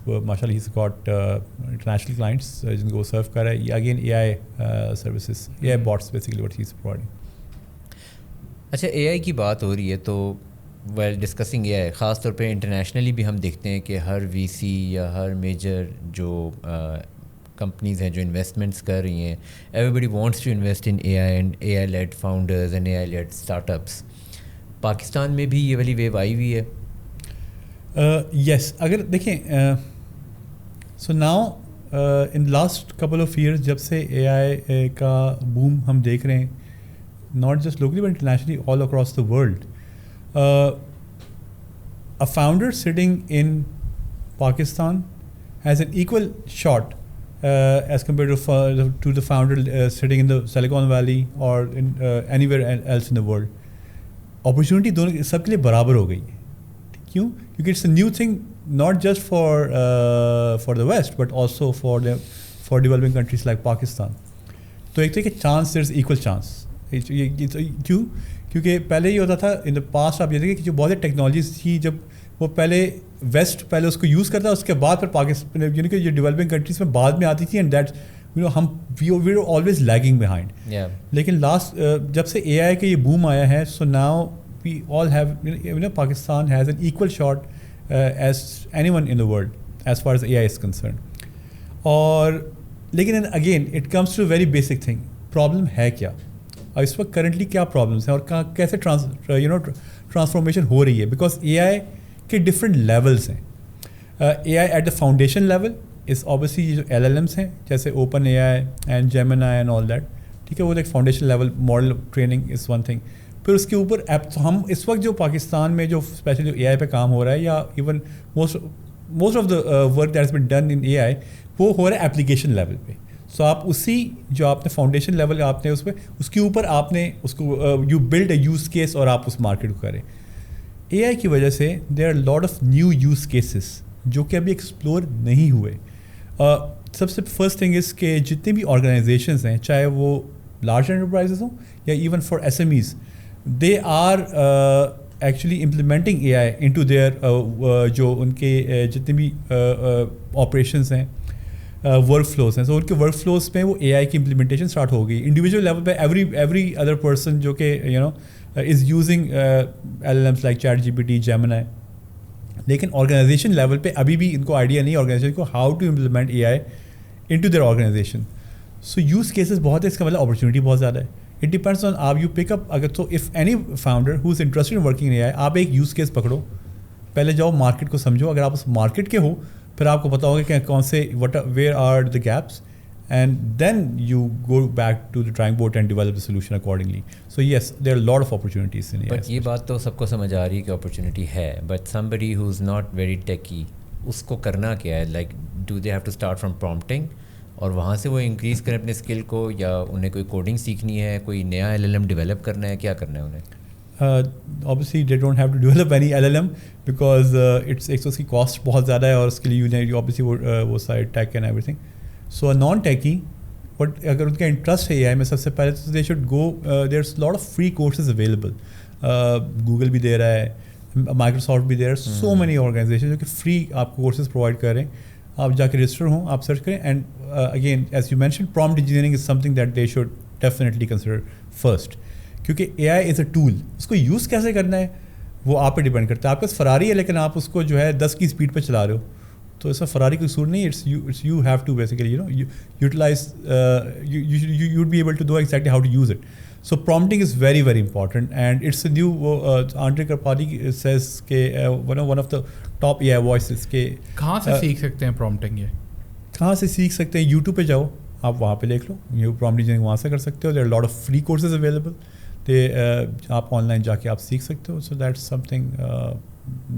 ماشاء اللہ ہیز گاٹ انٹرنیشنل کلائنٹس جن کو وہ سرو کر رہا ہے. Again AI services, AI bots basically what he is providing. اچھا AI کی بات ہو رہی ہے تو ویل ڈسکسنگ AI خاص طور پہ انٹرنیشنلی بھی ہم دیکھتے ہیں کہ ہر VC یا ہر میجر جو کمپنیز ہیں جو انویسٹمنٹس کر رہی ہیں, everybody wants to invest in AI and AI led founders and AI led startups. Pakistan میں بھی یہ والی ویو آئی ہوئی ہے؟ یس. اگر دیکھیں so now in last couple of years جب سے AI کا بوم ہم دیکھ رہے ہیں not just locally but internationally all across the world, a founder sitting in Pakistan has an equal shot as compared to the founder sitting in the Silicon Valley or in anywhere else in the world. Opportunity دونوں سب کے لیے برابر ہو گئی ہے. کیوں؟ کیونکہ it's a new thing not just for the west but also for developing countries like Pakistan. تو ایک تو کہ chance there is equal chance. کیوں؟ کیونکہ پہلے یہ ہوتا تھا ان دا پاسٹ, آپ یہ دیکھیں کہ جو بہت ٹیکنالوجیز تھی جب وہ پہلے ویسٹ پہلے اس کو یوز کرتا, اس کے بعد پھر پاکستان یعنی کہ جو ڈیولپنگ کنٹریز میں بعد میں آتی تھی, اینڈ دیٹ ہم we are always lagging behind. لیکن لاسٹ جب سے AI کا یہ بوم آیا ہے, so now we all have Pakistan has an equal shot as anyone in the world as far as AI is concerned. اور لیکن again it comes to a very basic thing, problem ہے کیا, اور اس وقت currently کیا problems ہیں اور کیسے ٹرانسفارمیشن ہو رہی ہے. بیکاز AI کے different levels ہیں. AI at the foundation level is obviously جو LLMs ہیں جیسے OpenAI and Gemini and all that ٹھیک ہے, وہ ایک foundation level model training is one thing. پھر اس کے اوپر ہم اس وقت جو پاکستان میں جو اسپیشلی جو AI پہ کام ہو رہا ہے یا even most of the work that has been done in AI وہ ہو رہا ہے اپلیکیشن لیول پہ. سو آپ اسی جو آپ نے فاؤنڈیشن لیول آپ نے اس پہ اس کے اوپر آپ نے اس کو you build a use case اور آپ اس مارکیٹ کو کریں. AI کی وجہ سے there are lot of new use cases جو کہ ابھی ایکسپلور نہیں ہوئے. سب سے فرسٹ تھنگ از کہ جتنی بھی آرگنائزیشنز ہیں, چاہے وہ لارج انٹرپرائزز ہوں یا even for SMEs, they are actually implementing A I into their جو ان کے جتنے بھی آپریشنز ہیں, ورک فلوز ہیں. سو ان کے ورک فلوز میں وہ اے آئی کی امپلیمنٹیشن اسٹارٹ ہو گئی. انڈیویجول لیول پہ ایوری ادر پرسن جو کہ is using L L Ms like chat G P T, Gemini. لیکن آرگنائزیشن لیول پہ ابھی بھی ان کو آئیڈیا نہیں آرگنائزیشن کو how to implement A I into their organization. So use cases بہت ہے, اس کا مطلب اپرچونیٹی بہت زیادہ ہے. اٹ ڈپینڈس آن آپ یو پک اپ. اگر تو if any founder who is interested in working A I, آپ ایک یوز کیس پکڑو, پہلے جاؤ مارکیٹ کو سمجھو. اگر آپ اس مارکیٹ کے ہو پھر آپ کو پتا ہوگا کہ کون سے where are the gaps, and then you go back to the drawing board and develop the solution accordingly. So yes, there are lot of opportunities in. But یہ بات تو سب کو سمجھ آ رہی ہے کہ اپرچونیٹی ہے, but somebody who is not very techy, اس کو کرنا کیا ہے؟ Like do they have to start from prompting اور وہاں سے وہ انکریز کریں اپنے اسکل کو, یا انہیں کوئی کوڈنگ سیکھنی ہے, کوئی نیا ایل ایل ایم ڈیولپ کرنا ہے, کیا کرنا ہے انہیں؟ obviously they don't have to develop any LLM because ایک تو اس کی کاسٹ بہت زیادہ ہے, اور اس کے لیے obviously وہ سارے tech and everything. So non techie but اگر ان کا انٹرسٹ ہے اے آئی میں, سب سے پہلے تو they should go, there is lot of free courses available. Google بھی دے رہا ہے, مائکروسافٹ بھی دے رہا ہے, سو مینی آرگنائزیشن جو کہ فری آپ کو کورسز پرووائڈ کر رہے ہیں. آپ جا کے رجسٹر ہوں, آپ سرچ کریں. And again as you mention, prompt engineering is some thing that they should definitely consider first, کیونکہ اے آئی از اے ٹول. اس کو یوز کیسے کرنا ہے وہ آپ پہ ڈپینڈ کرتا ہے. آپ کے پاس فراری ہے لیکن آپ اس کو جو ہے 10 کی اسپیڈ پہ چلا رہے ہو, تو اس میں فراری کوئی قصور نہیں. It's you have to basically utilise, you would be able to do exactly how to use it. So prompting is very very important, and it's a new. Andrej Karpathy says کہ one of the top A I voices کہ کہاں سے سیکھ سکتے ہیں prompting? یہ کہاں سے سیکھ سکتے ہیں؟ یوٹیوب پہ جاؤ, آپ وہاں پہ دیکھ لو, یہ پرومپٹ انجینئرنگ وہاں سے کر سکتے ہو. There are lot of free courses available, آپ آن لائن جا کے آپ سیکھ سکتے ہو. So that's something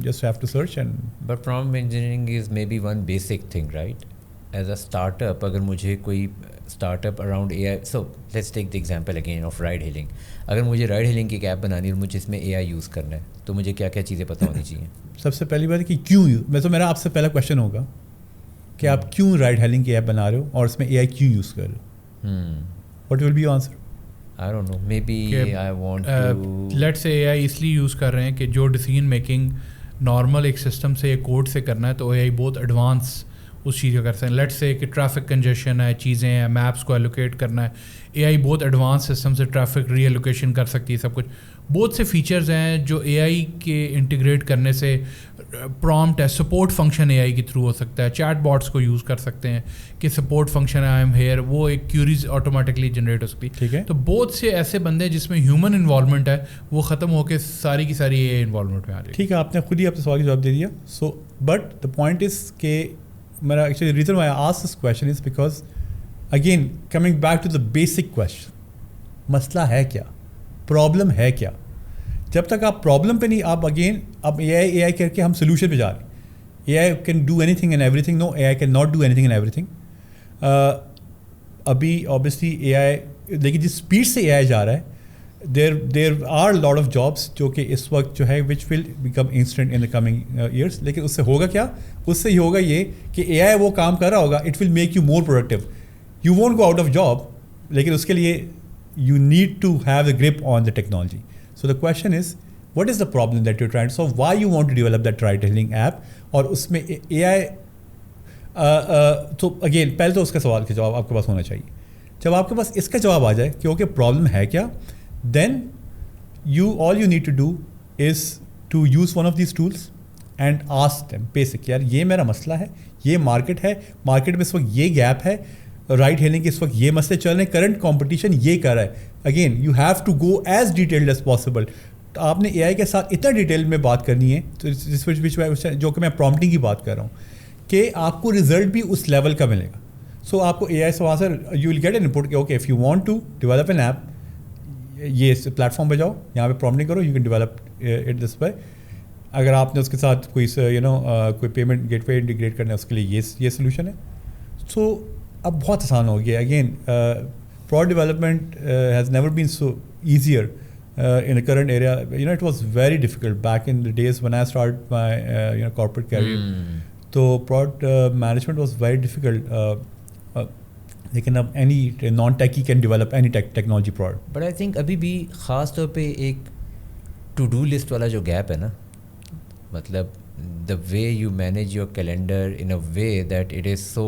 just have to search. And but prompt engineering is maybe one basic thing right. As a startup, اگر مجھے کوئی startup around A I, so let's take the example again of ride hailing. اگر مجھے ride healing کی ایک app بنانی ہے اور مجھے اس میں اے آئی یوز کرنا ہے, تو مجھے کیا کیا چیزیں پتہ ہونی چاہیے؟ سب سے پہلی بات ہے کہ کیوں میں, تو میرا آپ سے پہلا کویشچن ہوگا کہ آپ کیوں رائڈ ہیلنگ کی ایپ بنا رہے ہو اور اس میں اے آئی کیوں یوز کر رہے ہو. What will be your answer? I don't know, maybe I want to let's say AI اس لیے یوز کر رہے ہیں کہ جو ڈیسیژن میکنگ نارمل ایک سسٹم سے یا کوڈ سے کرنا ہے, تو اے آئی بہت ایڈوانس اس چیز کا کر سکتے ہیں. لیٹس سے کہ ٹریفک کنجیشن ہے, چیزیں ہیں, میپس کو ایلوکیٹ کرنا ہے, اے آئی بہت ایڈوانس سسٹم سے ٹریفک ری ایلوکیشن کر سکتی ہے. سب کچھ بہت سے فیچرز ہیں جو اے آئی کے انٹیگریٹ کرنے سے, پرومپٹ ہے, سپورٹ فنکشن اے آئی کے تھرو ہو سکتا ہے. چیٹ باٹس کو یوز کر سکتے ہیں کہ support function I am here, وہ ایک کیوریز آٹومیٹکلی جنریٹ ہو سکتی ہے. ٹھیک ہے, تو بہت سے ایسے بندے جس میں ہیومن انوالومنٹ ہے وہ ختم ہو کے ساری کی ساری اے آئی انوالومنٹ میں آ رہی ہے. ٹھیک ہے, آپ نے خود ہی اپنے سوال کا جواب دے دیا. So but the point is کہ میرا actually reason why I ask this question is because again coming back to the basic question, مسئلہ ہے کیا, پرابلم ہے کیا. جب تک آپ پرابلم پہ نہیں, آپ اگین اب اے آئی کر کے ہم سولوشن پہ جا رہے ہیں. A I can do anything and everything. No, A I can not do anything and everything. ابھی اوبیسلی اے آئی, لیکن جس اسپیڈ سے اے آئی جا رہا ہے, there are lot of jobs جو کہ اس وقت جو ہے which will become instant in the coming years. لیکن اس سے ہوگا کیا؟ اس سے یہ ہوگا یہ کہ اے آئی وہ کام کر رہا ہوگا, it will make you more productive. You won't go out of job, لیکن اس کے لیے you need to have a grip on the technology. So the question is, what is the problem that you're trying to solve? Why you want to develop that ride-hailing app? اور اس میں AI تو again پہلے تو اس کا سوال کا جواب آپ کے پاس ہونا چاہیے. جب آپ کے پاس اس کا جواب آ جائے کہ اوکے پرابلم ہے کیا, then all you need to do is to use one of these tools and ask them basic, یار یہ میرا مسئلہ ہے, یہ مارکیٹ ہے, مارکیٹ میں اس وقت یہ گیپ ہے, رائٹ ہیلنگ کے اس وقت یہ مسئلے چل رہے ہیں, کرنٹ کمپٹیشن یہ کر رہا ہے. Again you have to go as detailed as possible. تو آپ نے اے آئی کے ساتھ اتنا ڈیٹیل میں بات کرنی ہے, جو کہ میں پرومپٹنگ کی بات کر رہا ہوں, کہ آپ کو رزلٹ بھی اس لیول کا ملے گا. سو آپ کو اے آئی سے وہاں سے you will get an input کہ okay if you want to develop an app, یہ پلیٹ فارم پہ جاؤ, یہاں پہ پرومپٹنگ کرو, you can develop it this way. اگر آپ نے اس کے ساتھ کوئی کوئی پیمنٹ گیٹ وے انٹیگریٹ کرنا ہے, اس کے لیے یہ سولوشن ہے. سو اب بہت آسان ہو گیا. Again product development has never been so easier in the current area. It was very difficult back in the days when I started my corporate career. تو product management was very difficult. لیکن اب any non techie can develop any technology product. But I think ابھی بھی خاص طور پہ ایک to do list والا جو گیپ ہے نا, مطلب the way you manage your calendar in a way that it is so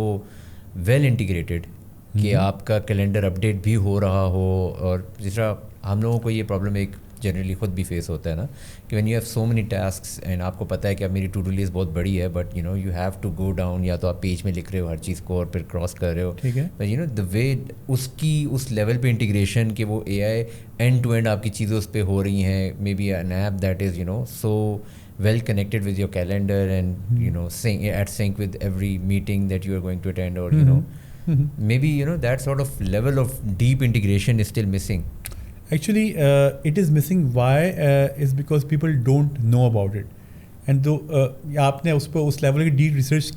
well integrated کہ آپ کا کیلنڈر اپڈیٹ بھی ہو رہا ہو. اور جس طرح ہم لوگوں کو یہ پرابلم ایک جنرلی خود بھی فیس ہوتا ہے نا کہ when you have so many tasks and آپ کو پتہ ہے کہ اب میری ٹو ڈو لسٹ بہت بڑی ہے, but you know you have to go down, یا تو آپ پیج میں لکھ رہے ہو ہر چیز کو اور پھر کراس کر رہے ہو. ٹھیک ہے, but you know the way اس لیول پہ انٹیگریشن کہ وہ A I end to end آپ کی چیزیں اس پہ ہو رہی ہیں, maybe an app that is you know so well connected with your calendar and you know sync with every meeting that you are going to attend, or you know maybe you know that sort of level of deep integration is still missing. Actually it is missing. Why is because people don't know about it, and though آپ نے اس پہ اس level کی deep research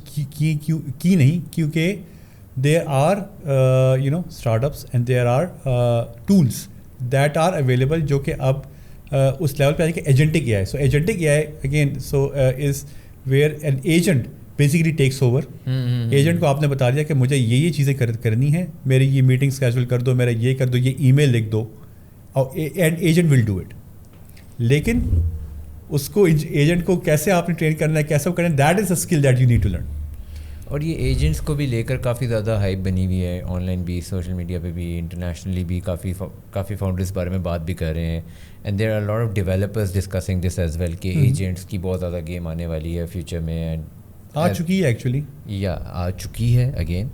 کی نہیں, کیونکہ there are you know startups and there are tools that are available جو کہ اب اس لیول پہ آ کہ agentic A I. So agentic A I again so is where an agent basically takes over. Agent کو آپ نے بتا دیا کہ مجھے یہ چیزیں کرنی ہیں, میری یہ میٹنگ اسکیجول کر دو, میرا یہ کر دو, یہ ای میل لکھ دو, اور and agent will do it. لیکن اس کو ایجنٹ کو کیسے آپ نے ٹرین کرنا ہے, کیسے کرنا ہے, that is a skill that you need to learn. اور یہ ایجنٹس کو بھی لے کر کافی زیادہ ہائپ بنی ہوئی ہے, آن لائن بھی, سوشل میڈیا پہ بھی, انٹرنیشنلی بھی کافی فاؤنڈرز بارے میں بات بھی کر رہے ہیں. And there are lot of developers discussing this as well کہ ایجنٹس کی بہت زیادہ گیم آنے والی ہے فیوچر میں, اینڈ آ چکی ہے ایکچولی, یا آ چکی ہے again.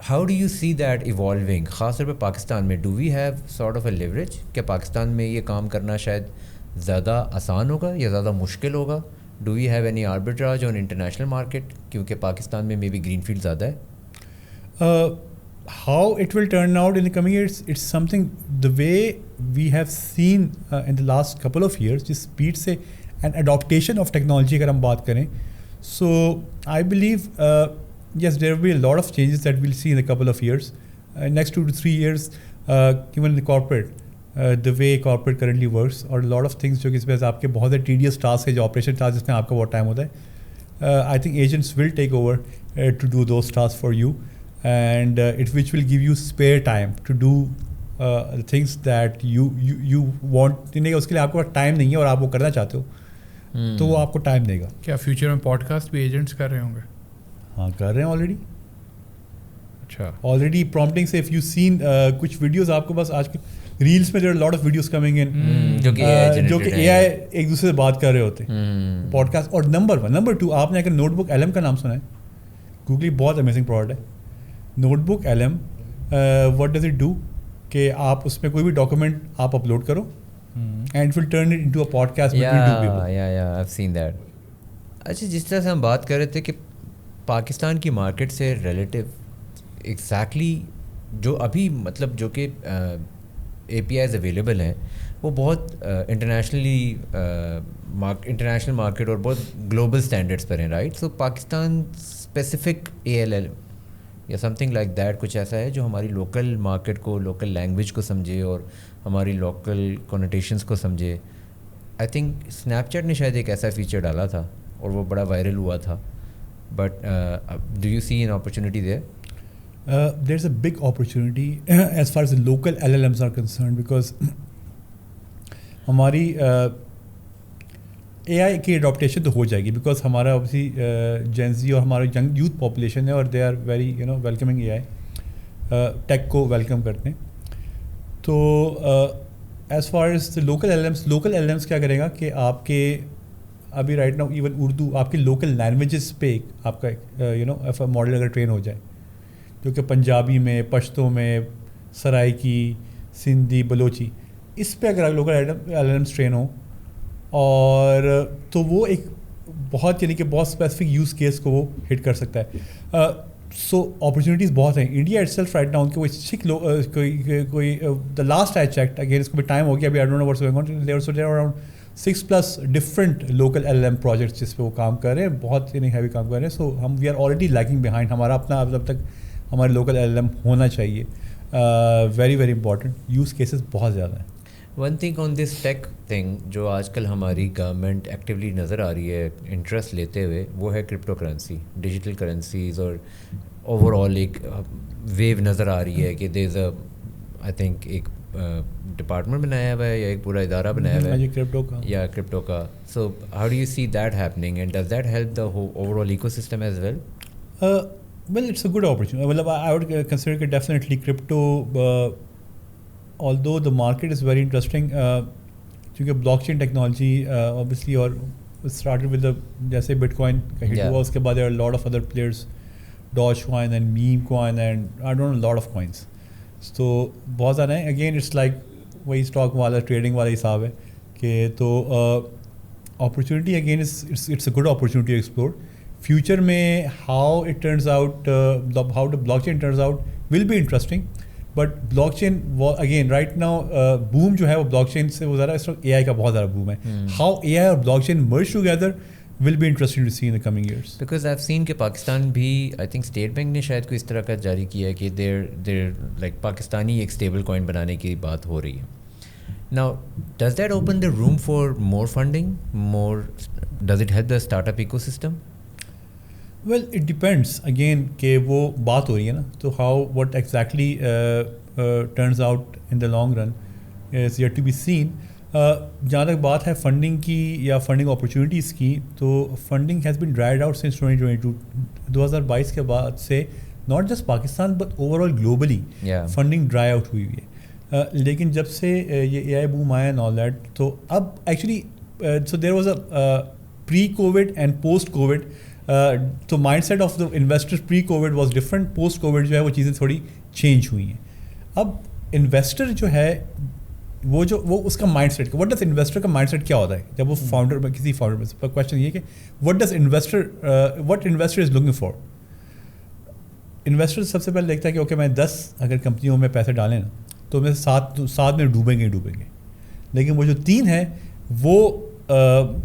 How do you see that evolving, خاص طور پہ پاکستان میں؟ Do we have sort of a leverage? کیا پاکستان میں یہ کام کرنا شاید زیادہ آسان ہوگا یا زیادہ مشکل ہوگا؟ Do we have any arbitrage on international market? کیونکہ پاکستان میں مے بی گرین فیلڈ زیادہ ہے. How it will turn out in coming years, it's something the way we have seen in the last couple of years, جس speed سے and adaptation of technology اگر ہم بات کریں. So I believe yes there will be a lot of changes that we'll see in Kapil of years, next 2 to 3 years, even in corporate, the way corporate currently works, اور lot of things جو کہ اس میں آپ کے بہت سے tedious tasks ہے, جو آپریشن ٹاسک جس میں آپ کا بہت ٹائم ہوتا ہے. I think agents will take over to do those tasks for you, and which will give you spare time to do the things that you want. نہیں, اس کے لیے آپ کے پاس ٹائم نہیں ہے اور آپ وہ کرنا چاہتے ہو تو وہ آپ کو ٹائم دے گا. کیا فیوچر میں پوڈ کاسٹ بھی ایجنٹس کر رہے ہوں گے؟ ہاں کر رہے ہیں آلریڈی. اچھا, آلریڈی پرومپٹنگ سے if you've seen کچھ ویڈیوز آپ کے پاس آج کل ریلس میں there are a lot of videos coming in جو کہ اے آئی ایک دوسرے سے بات کر رہے ہوتے ہیں پوڈ کاسٹ. اور نمبر 2 آپ نے اگر نوٹ بک LM کا نام سنا ہے, گوگلی بہت امیزنگ پروڈکٹ ہے notebook LM. What does it do کہ آپ اس میں کوئی بھی ڈاکومنٹ آپ اپلوڈ کرو and will turn it into a podcast between 2 people. I've seen that. اچھا, جس طرح سے ہم بات کر رہے تھے کہ پاکستان کی مارکیٹ سے ریلیٹیو ایگزیکٹلی جو ابھی مطلب جو کہ اے پی آئیز اویلیبل ہیں وہ بہت انٹرنیشنل مارکیٹ اور بہت گلوبل اسٹینڈرڈس پر ہیں, رائٹ؟ سو پاکستان اسپیسیفک ALL یا سم تھنگ لائک دیٹ کچھ ایسا ہے جو ہماری لوکل مارکیٹ کو, لوکل لینگویج کو سمجھے اور ہماری لوکل کونوٹیشنس کو سمجھے. آئی تھنک اسنیپ چیٹ نے شاید ایک ایسا فیچر ڈالا تھا اور وہ بڑا وائرل ہوا تھا, but do you see an opportunity there? There's a big opportunity as far as the local LLMs are concerned, because ہماری اے آئی کی اڈاپٹیشن تو ہو جائے گی, بیکاز ہمارا اوبیسلی جین زی اور ہمارا ینگ یوتھ پاپولیشن ہے اور they are very welcoming A I, tech کو ویلکم کرتے ہیں. تو as far as the local L Ms کیا کرے گا کہ آپ کے ابھی رائٹ ناؤ ایون اردو آپ کے لوکل لینگویجز پہ آپ کا ماڈل اگر ٹرین ہو جائے, جو کہ پنجابی میں, پشتو میں, سرائکی, سندھی, بلوچی, اس پہ اگر لوکل ایل ایمس ٹرین ہوں اور تو وہ ایک بہت کہ بہت اسپیسیفک یوز کیس کو وہ ہٹ کر سکتا ہے. سو اپرچونیٹیز بہت ہیں. India itself right now ان کے کوئی the last I checked again, اس کو بھی ٹائم ہو گیا ابھی, I don't know what's going on, there are around 6+ different local LLM projects جس پہ وہ کام کر رہے ہیں, بہت ہیوی کام کر رہے ہیں. سو ہم we are already lagging behind. ہمارا اپنا اب تک ہمارے لوکل LLM ہونا چاہیے, very very important. Use cases بہت زیادہ ہیں. One thing on this tech thing جو آج کل ہماری گورنمنٹ ایکٹیولی نظر آ رہی ہے انٹرسٹ لیتے ہوئے، وہ ہے کرپٹو کرنسی، ڈیجیٹل کرنسیز، اور اوور آل ایک ویو نظر آ رہی ہے کہ دیر از اے آئی تھنک ایک ڈپارٹمنٹ بنایا ہوا ہے یا ایک پورا ادارہ بنایا ہوا ہے کرپٹو کا. So how do you see that happening and does that help the overall ecosystem as well? Well, it's a good opportunity. Well, I would consider it definitely crypto, although the market is very interesting. کیونکہ block چین technology obviously اور started with the جیسے Bitcoin کا ہٹ ہوا، اس کے بعد there are a lot of other players, Dogecoin and Meme Coin and I don't know, a lot of coins. تو بہت زیادہ ہیں. Again it's like وہی اسٹاک والا ٹریڈنگ والا حساب ہے کہ تو opportunity again it's a good opportunity to explore. Future میں how it turns out, how the blockchain turns out will be interesting. But blockchain again right now boom جو ہے وہ بلاک چین سے وہ زیادہ اس وقت اے آئی کا بہت زیادہ بوم ہے. ہاؤ اے آئی اور blockchain merge together will be interesting to see in the coming years. Because I have seen کہ پاکستان بھی آئی تھنک اسٹیٹ بینک نے شاید کوئی اس طرح کا جاری کیا ہے کہ دیر لائک پاکستانی ایک اسٹیبل کوائن بنانے کی بات ہو رہی ہے. Now, does that open the room for more funding? Does it help the startup ecosystem? Well, it depends. Again, کہ وہ بات ہو رہی ہے نا، تو what exactly turns out in the long run is yet to be seen. جہاں تک بات ہے فنڈنگ کی یا فنڈنگ اپرچونیٹیز کی، تو funding has been dried out since 2022. 2022 کے بعد سے not just Pakistan but overall globally funding dry out ہوئی ہوئی ہے. لیکن جب سے یہ اے آئی بوم آیا اینڈ آل دیٹ، تو اب actually so there was a pre covid and post covid. تو mindset of the investor pre covid was different, post covid جو ہے وہ چیزیں تھوڑی چینج ہوئی ہیں. اب انویسٹر جو ہے وہ اس کا mindset, what does investor کا مائنڈ سیٹ کیا ہوتا ہے جب وہ فاؤنڈر میں کسی فاؤنڈر پر کوشچن یہ کہ what investor is looking for. Investor سب سے پہلے دیکھتا ہے کہ اوکے میں 10 اگر کمپنیوں میں پیسے ڈالیں نا تو میں 7 میں ڈوبیں گے. لیکن وہ جو 3 ہیں وہ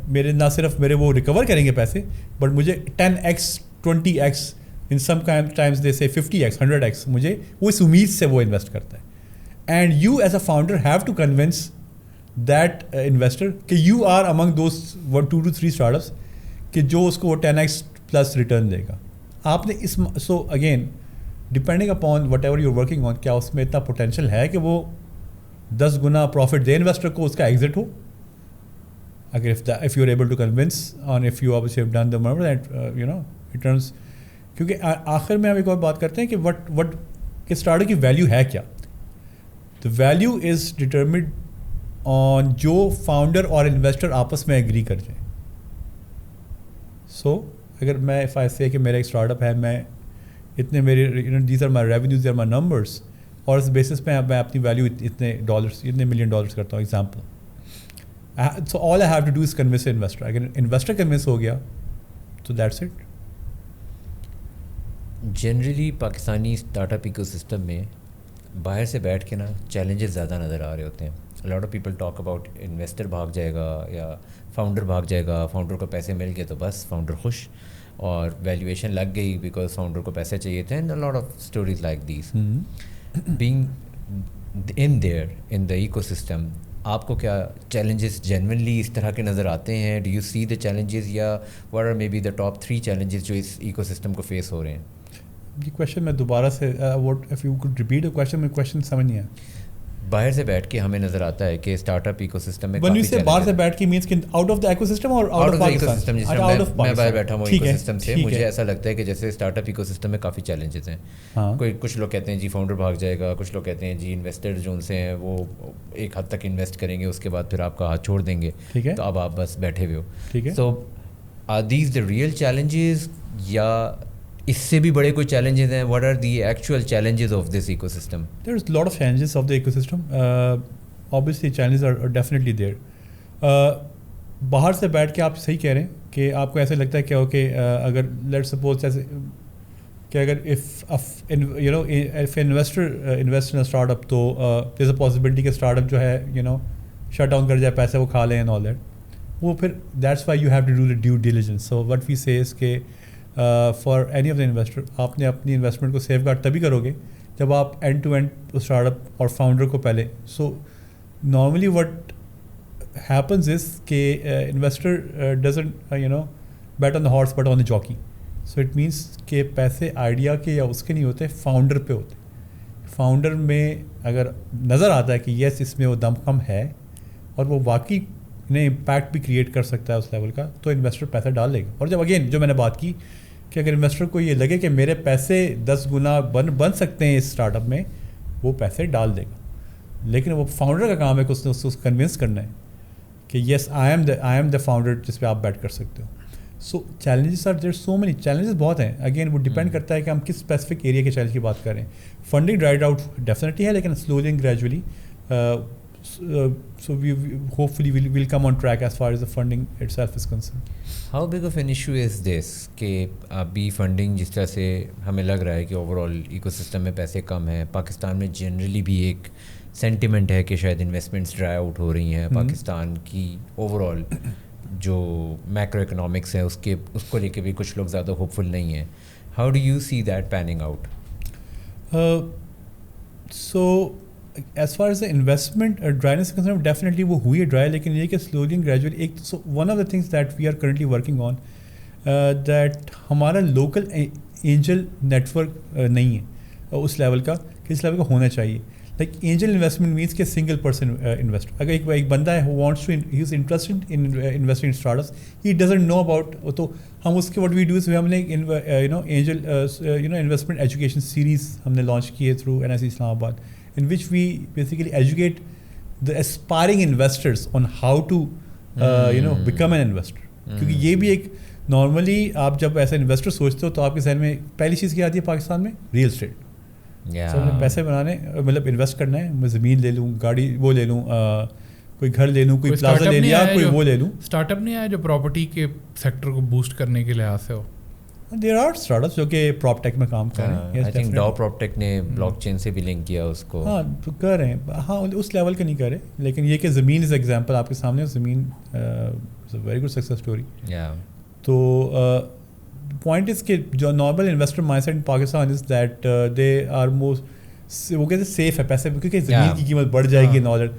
میرے نہ صرف میرے وہ ریکور کریں گے پیسے، بٹ مجھے 10x 20x ان سم ٹائمز دے سے 50x 100x مجھے وہ اس امید سے وہ انویسٹ کرتا ہے. And you as a founder have to convince that investor کہ you are among those 1 2 to 3 startups کہ جو اس کو وہ 10x پلس ریٹرن دے گا. آپ نے اس so again depending upon whatever you working on, کیا اس میں اتنا پوٹینشیل ہے کہ وہ 10 گنا پروفٹ دے انویسٹر کو، اس کا ایگزٹ ہو. اگر if you are able to convince and if you obviously have done the number that it turns. کیونکہ آخر میں ہم ایک اور بات کرتے ہیں کہ what کہ اسٹارٹ کی ویلیو ہے کیا. the value is determined on جو فاؤنڈر اور انویسٹر آپس میں ایگری کر جائیں. سو اگر میں if I say کہ میرا ایک اسٹارٹ اپ ہے، میں اتنے میرے these are my revenues, these are my numbers، اور اس بیسس پہ میں اپنی ویلیو اتنے $، اتنے $1 million کرتا ہوں example. So all I have to do is convince an investor. اگر انویسٹر کنونس ہو گیا تو that's it. Generally Pakistani startup ecosystem میں باہر سے بیٹھ کے نا چیلنجز زیادہ نظر آ رہے ہوتے ہیں. Lot of people talk about investor بھاگ جائے گا یا فاؤنڈر بھاگ جائے گا، فاؤنڈر کو پیسے مل گئے تو بس فاؤنڈر خوش اور ویلیویشن لگ گئی بیکاز فاؤنڈر کو پیسے چاہیے تھے. And lot of stories like these being in there in the ecosystem. آپ کو کیا چیلنجز جینونلی اس طرح کے نظر آتے ہیں؟ Do you see the challenges یا what are maybe the top 3 challenges جو اس ایکو سسٹم کو فیس ہو رہے ہیں؟ یہ کویشچن میں دوبارہ سے if you could repeat the question, میں کویشچن سمجھ نہیں آیا. باہر سے بیٹھ کے ہمیں نظر آتا ہے کہ اسٹارٹ اپ ایکو سسٹم میں when you say باہر سے بیٹھ کے means کہ out of the ecosystem اور آؤٹ آف پاکستان. میں باہر بیٹھا ہوں ایکو سسٹم سے، مجھے ایسا لگتا ہے کہ جیسے اسٹارٹ اپ ایکو سسٹم میں کافی چیلنجز ہیں. کچھ لوگ کہتے ہیں جی فاؤنڈر بھاگ جائے گا، کچھ لوگ کہتے ہیں جی انویسٹر جو ان سے ہیں وہ ایک حد تک انویسٹ کریں گے، اس کے بعد پھر آپ کا ہاتھ چھوڑ دیں گے تو اب آپ بس بیٹھے ہوئے ہو. So are these the real challenges یا اس سے بھی بڑے کوئی چیلنجز ہیں؟ What are the actual challenges of this ecosystem? There is lot of challenges of the ecosystem. obviously challenges are definitely there. باہر سے بیٹھ کے آپ صحیح کہہ رہے ہیں کہ آپ کو ایسے لگتا ہے کہ اوکے اگر لیٹ سپوز جیسے کہ اگر if investor invest in a startup تو there's a possibility کہ اسٹارٹ اپ جو ہے شٹ ڈاؤن کر جائے، پیسے وہ کھا لیں and all that. وہ پھر that's why you have to do the due diligence. So what we say is کہ for any of the investor آپ نے اپنی انویسٹمنٹ کو سیف گارڈ تبھی کرو گے جب آپ end to end startup اور فاؤنڈر کو پہلے نارملی وٹ happens is کہ investor doesn't bet on the horse but on the jockey. So it means کہ پیسے آئیڈیا کے یا اس کے نہیں ہوتے, فاؤنڈر پہ ہوتے. فاؤنڈر میں اگر نظر آتا ہے کہ یس اس میں وہ دم خم ہے اور وہ واقعی نے امپیکٹ بھی کریٹ کر سکتا ہے اس لیول کا, تو انویسٹر پیسہ ڈال لے گا. اور جب اگین جو میں نے بات کی کہ اگر انویسٹر کو یہ لگے کہ میرے پیسے 10 گنا بن سکتے ہیں اس اسٹارٹ اپ میں, وہ پیسے ڈال دے گا. لیکن وہ فاؤنڈر کا کام ہے کہ اس نے اس کو کنونس کرنا ہے کہ یس آئی ایم دا فاؤنڈر جس پہ آپ بیٹ کر سکتے ہو. So challenges are there so many, challenges بہت ہیں. اگین وہ ڈپینڈ کرتا ہے کہ ہم کس اسپیسیفک ایریا کے چیلنج کی بات کریں. فنڈنگ ڈرائیڈ آؤٹ ڈیفینیٹلی ہے, لیکن slowly and gradually. So we hopefully will come on track as far as the funding itself is concerned. How big of an issue is this کہ ابھی funding جس طرح سے ہمیں لگ رہا ہے کہ اوور آل ایکو سسٹم میں پیسے کم ہیں. پاکستان میں جنرلی بھی ایک سینٹیمنٹ ہے کہ شاید انویسٹمنٹس ڈرائی آؤٹ ہو رہی ہیں. پاکستان کی اوور آل جو میکرو اکنامکس ہے اس کو لے کے بھی کچھ لوگ زیادہ ہوپ فل نہیں ہیں. How do you see that panning out? So as far as the investment dryness concern definitely وہ ہوئی ہے ڈرائی, لیکن یہ کہ سلولی اینڈ گریجولی ایک one of the things that we are currently working on that ہمارا local angel network نہیں ہے اس لیول کا کہ اس لیول کا ہونا چاہیے. لائک اینجل انویسٹمنٹ مینس کہ سنگل پرسن انویسٹر. اگر ایک بندہ ہے who wants to he is interested in investing in startups, he doesn't know about, تو ہم اس کے واٹ وی ڈو از ہم نے اینجل انویسٹمنٹ ایجوکیشن سیریز ہم نے لانچ کی ہے تھرو NIC اسلام آباد, in which we basically educate the aspiring investors on how to become an investor. کیونکہ یہ بھی ایک نارملی آپ جب ایسا انویسٹر سوچتے ہو تو آپ کے ذہن میں پہلی چیز کیا آتی ہے پاکستان میں؟ Real estate. ہم نے پیسے بنانے مطلب انویسٹ کرنا ہے, میں زمین لے لوں, گاڑی وہ لے لوں, کوئی گھر لے لوں, کوئی پلازا لے لیا, کوئی وہ لے لوں. اسٹارٹ اپ نہیں آیا جو پراپرٹی کے سیکٹر کو بوسٹ کرنے کے لحاظ سے ہو؟ دیر آر اسٹارٹ اپس جو کہ پراپ ٹیک میں کام کر رہے ہیں. آئی تھنک ڈاؤ پراپ ٹیک نے بلاک چین سے بھی لنک کیا اس کو. ہاں تو کر رہے ہیں, ہاں اس لیول کا نہیں کر رہے, لیکن یہ کہ زمین از ایگزامپل آپ کے سامنے. Zameen very good success story. تو پوائنٹ از کہ جو normal investor mindset in Pakistan is that they are most, وہ کہتے ہیں سیف ہے پیسے کیونکہ زمین کی قیمت بڑھ جائے گی. Knowledge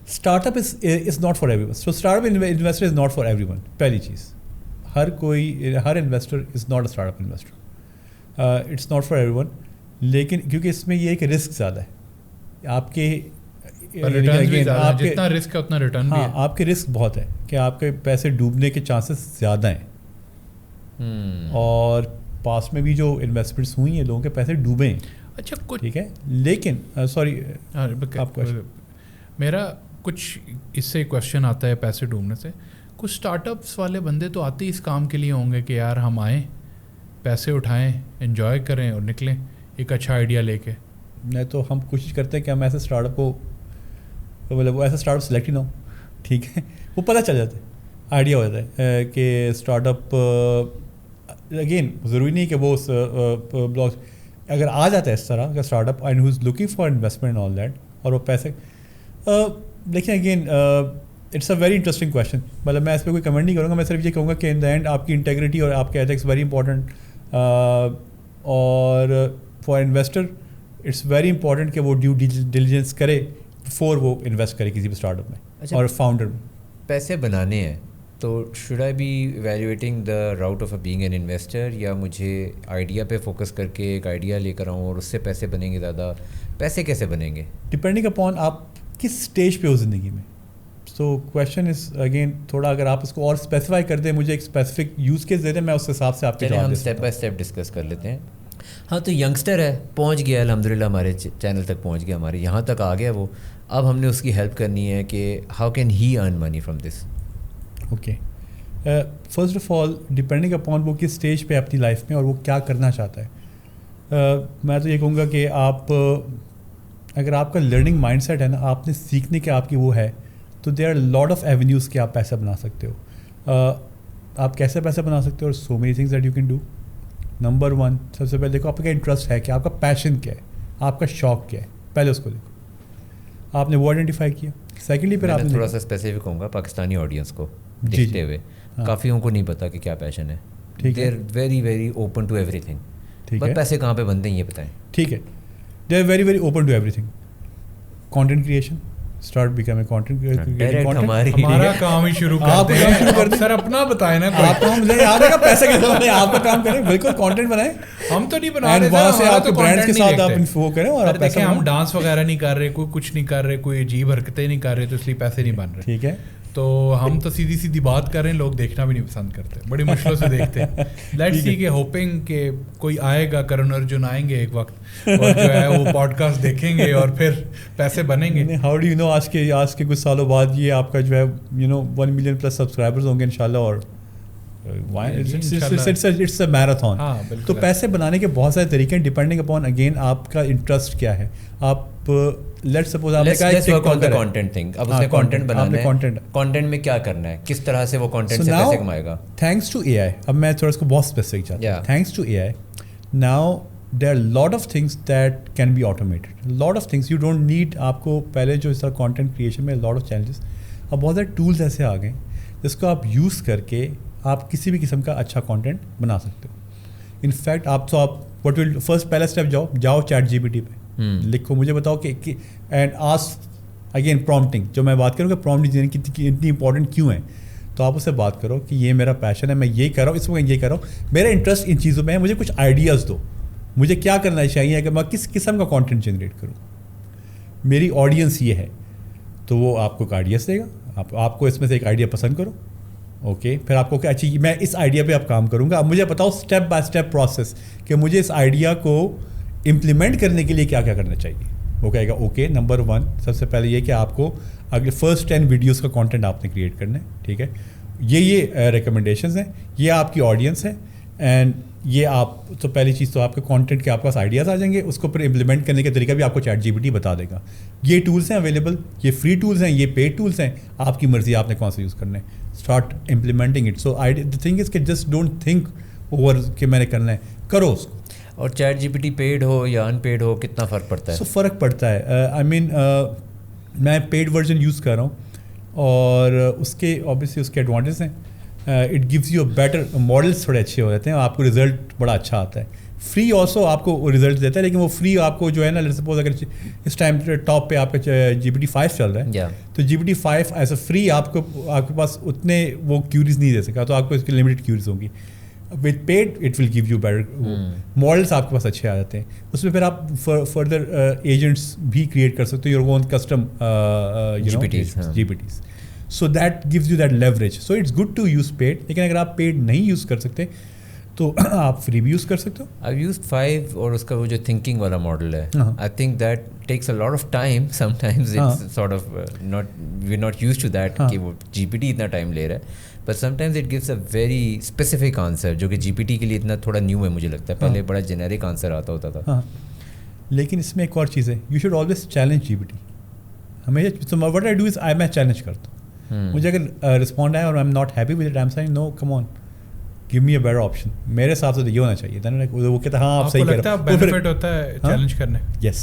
startup is not for everyone. So startup investor is not for everyone. پہلی چیز, ہر investor is not a startup investor, it's not for everyone. لیکن کیونکہ اس میں یہ ہے کہ رسک زیادہ ہے آپ کے, جتنا رسک ہے اتنا ریٹرن بھی ہے. آپ کے رسک بہت ہے کہ آپ کے پیسے ڈوبنے کے چانسز زیادہ ہیں. اور پاس میں بھی جو انویسٹمنٹس ہوئی ہیں لوگوں کے پیسے ڈوبے ہیں. اچھا ٹھیک ہے, لیکن سوری میرا کچھ اس سے کوشچن آتا ہے پیسے ڈوبنے سے. کچھ اسٹارٹ اپس والے بندے تو آتے ہی اس کام کے لیے ہوں گے کہ یار ہم آئیں, پیسے اٹھائیں, انجوائے کریں اور نکلیں ایک اچھا آئیڈیا لے کے. نہیں تو ہم کوشش کرتے ہیں کہ ہم ایسے اسٹارٹ اپ کو مطلب وہ ایسا اسٹارٹ اپ سلیکٹ ہی نہ ہو. ٹھیک ہے, وہ پتہ چل جاتا ہے, آئیڈیا ہو جاتا ہے کہ اسٹارٹ اپ اگین ضروری نہیں کہ وہ بلاک اگر آ جاتا ہے اس طرح کا startup and who is looking for investment all that, اور وہ پیسے دیکھیں again it's a very interesting question. مطلب میں اس پہ کوئی کمنٹ نہیں کروں گا, میں صرف یہ کہوں گا کہ ان دا اینڈ آپ کی انٹیگریٹی اور آپ کے ایتھکس ویری امپورٹنٹ, اور for investor it's very important کہ وہ ڈیو ڈیلیجنس کرے بفور وہ انویسٹ کرے کسی بھی اسٹارٹ اپ میں اور فاؤنڈر میں. پیسے بنانے ہیں تو should I be evaluating the route of being an investor, یا مجھے آئیڈیا پہ فوکس کر کے ایک آئیڈیا لے کر آؤں اور اس سے پیسے بنیں گے زیادہ؟ پیسے کیسے بنیں گے؟ ڈپینڈنگ اپون آپ کس اسٹیج پہ ہو زندگی میں. سو کویشچن از اگین تھوڑا اگر آپ اس کو اور اسپیسیفائی کر دیں, مجھے ایک اسپیسیفک یوز کیس دے دیں, میں اس حساب سے آپ کے ہم اسٹیپ بائی اسٹیپ ڈسکس کر لیتے ہیں. ہاں تو ینگسٹر ہے, پہنچ گیا الحمدللہ, ہمارے چینل تک پہنچ گیا, ہمارے یہاں تک آ گیا وہ. اب ہم نے اس کی ہیلپ کرنی ہے کہ how can he earn money from this. Okay, first of all depending upon وہ کس اسٹیج پہ اپنی لائف میں اور وہ کیا کرنا چاہتا ہے. میں تو یہ کہوں گا کہ آپ اگر آپ کا لرننگ مائنڈ سیٹ ہے نا, آپ نے سیکھنے کے آپ کی وہ ہے, تو there are lot of avenues کہ آپ پیسہ بنا سکتے ہو. آپ کیسے پیسہ بنا سکتے ہو؟ اور so many things that you can do. Number one, سب سے پہلے دیکھو آپ کا انٹرسٹ ہے, کہ آپ کا پیشن کیا ہے, آپ کا شوق کیا ہے, پہلے اس کو دیکھو. آپ نے وہ آئیڈینٹیفائی کیا. سیکنڈلی پھر آپ نے تھوڑا سا اسپیسیفک ہوں گا پاکستانی آڈینس کو دیکھتے ہوئے, کافیوں کو نہیں پتا کہ کیا پیشن ہے. They are very very open to everything. ٹھیک ہے, پیسے کہاں پہ بنتے ہیں یہ بتائیں. ٹھیک ہے, they are very very open to everything. Content creation, start becoming content creating content. ہمارا کام ہی شروع کرتے ہیں سر, اپنا بتائیں نا. آپ کو مجھے یاد ہے کہ پیسے کیسے بنائیں, آپ کا کام کریں, بالکل کنٹینٹ بنائیں. ہم تو نہیں بنا رہے, وہاں سے آپ کے برانڈس کے ساتھ آپ انفو کریں اور آپ دیکھیں ہم ڈانس وغیرہ نہیں کر رہے, کوئی کچھ نہیں کر رہے, کوئی عجیب حرکتیں نہیں کر رہے, تو اس لیے پیسے نہیں بن رہے. ٹھیک ہے, تو ہم تو سیدھی سیدھی بات کر رہے ہیں, لوگ دیکھنا بھی نہیں پسند کرتے, بڑی مشکلوں سے دیکھتے ہیں. لیٹس سی کہ ہوپنگ کہ کوئی آئے گا, کرن ارجن آئیں گے ایک وقت اور جو ہے وہ پوڈ کاسٹ دیکھیں گے اور پھر پیسے بنیں گے. ہاؤ ڈو یو نو آج کے کچھ سالوں بعد یہ آپ کا جو ہے 1 ملین پلس سبسکرائبرز ہوں گے انشاءاللہ, اور اٹس اے میراتھن. تو پیسے بنانے کے بہت سارے طریقے ہیں, ڈیپینڈنگ اپون اگین آپ کا انٹرسٹ کیا ہے. آپ لیٹس سپوز آپ نے کہا کنٹینٹ تھنگ, اب اس نے کنٹینٹ بنانا ہے, کنٹینٹ میں کیا کرنا ہے, کس طرح سے وہ کنٹینٹ سے پیسے کمائے گا. تھینکس ٹو اے آئی, اب میں تھوڑا اس کو بہت اسپیسیفک چاہتا ہوں. Thanks to A I now there are lot of things that can be automated, lot of things you don't need. آپ کو پہلے جو اس طرح کنٹینٹ کریشن میں lot of challenges, اب بہت سارے ٹولس ایسے آ گئے جس کو آپ یوز کر کے آپ کسی بھی قسم کا اچھا کانٹینٹ بنا سکتے ہو. ان فیکٹ آپ وٹ ول فرسٹ پہلا اسٹیپ جاؤ چیٹ جی پی ٹی پہ لکھو, مجھے بتاؤ کہ اینڈ آسک اگین پرومپٹنگ, جو میں بات کروں کہ پرومپٹ انجینئرنگ اتنی امپورٹنٹ کیوں ہے, تو آپ اس سے بات کرو کہ یہ میرا پیشن ہے, میں یہ کر رہا ہوں, اس میں یہ کر رہا ہوں, میرا انٹرسٹ ان چیزوں میں ہے, مجھے کچھ آئیڈیاز دو, مجھے کیا کرنا چاہیے کہ میں کس قسم کا کانٹینٹ جنریٹ کروں, میری آڈینس یہ ہے. تو وہ آپ کو ایک آئیڈیاز دے گا, آپ کو اس میں سے ایک آئیڈیا پسند کرو, اوکے, پھر آپ کو کہ اچھا میں اس آئیڈیا پہ اب کام کروں گا. اب مجھے بتاؤ اسٹیپ بائی اسٹیپ پروسیس کہ مجھے اس آئیڈیا کو امپلیمنٹ کرنے کے لیے کیا کیا کرنا چاہیے. وہ کہے گا اوکے, نمبر 1 سب سے پہلے یہ کہ آپ کو اگلے فرسٹ 10 ویڈیوز کا کانٹینٹ آپ نے کریٹ کرنا ہے. ٹھیک ہے, یہ ریکمنڈیشنز ہیں, یہ آپ کی آڈینس ہے, اینڈ یہ آپ تو پہلی چیز تو آپ کے کانٹینٹ کے آپ کے پاس آئیڈیاز آ جائیں گے, اس کو پھر امپلیمنٹ کرنے کا طریقہ بھی آپ کو چیٹ جی پی ٹی بتا دے گا. یہ ٹولس ہیں اویلیبل, یہ فری ٹولس ہیں, یہ پیڈ ٹولس ہیں, آپ کی مرضی آپ نے کون سا یوز کرنا ہے. Start implementing it. So the thing is کہ جسٹ ڈونٹ تھنک اوور کہ میں نے کرنا ہے, کرو اس کو. اور chat G P T paid ہو یا ان پیڈ ہو, کتنا فرق پڑتا ہے؟ سو فرق پڑتا ہے. آئی مین میں پیڈ ورژن یوز کر رہا ہوں, اور اس کے آبویسلی اس کے ایڈوانٹیج ہیں. It gives you a better, models تھوڑے اچھے ہو جاتے ہیں, آپ کو رزلٹ بڑا اچھا آتا ہے. فری آلسو آپ کو رزلٹ دیتا ہے, لیکن وہ فری آپ کو جو ہے نا, سپوز اگر اس ٹائم ٹاپ پہ آپ کا جی پی ٹی 5 چل رہا ہے, تو G P T 5 is a free آپ کے پاس اتنے وہ کیوریز نہیں دے سکا, تو آپ کو اس کی لمیٹڈ کیوریز ہوں گی. With paid it will give you better models, آپ کے پاس اچھے آ جاتے ہیں. اس میں پھر آپ فردر ایجنٹس بھی کریٹ کر سکتے ہو, your own custom G P Ts. So that gives you that leverage. So it's good to use paid, لیکن اگر آپ پیڈ نہیں یوز کر سکتے تو آپ فری بھی یوز کر سکتے ہو. آئی یوز 5, اور اس کا وہ جو تھنکنگ والا ماڈل ہے, I think that takes a lot of time. Sometimes it's sort of not, we are not used to that کہ وہ جی پی ٹی اتنا ٹائم لے رہا ہے, but some times it gives a very specific answer, جو کہ جی P T کے لیے اتنا تھوڑا نیو ہے مجھے لگتا ہے. پہلے بڑا جنیرک آنسر آتا ہوتا تھا. لیکن اس میں ایک اور چیز ہے, you should always challenge G P T. ہمیشہ وٹ آئی ڈو از میں چیلنج کرتا ہوں. مجھے اگر رسپونڈ آیا اور I am not happy with it, I am saying no come on, give me a better option. میرے حساب سے تو یہ ہونا چاہیے تھا. وہ کہتا ہے ہاں آپ صحیح کہہ رہے ہو, بینیفٹ ہوتا ہے چیلنج کرنے. یس,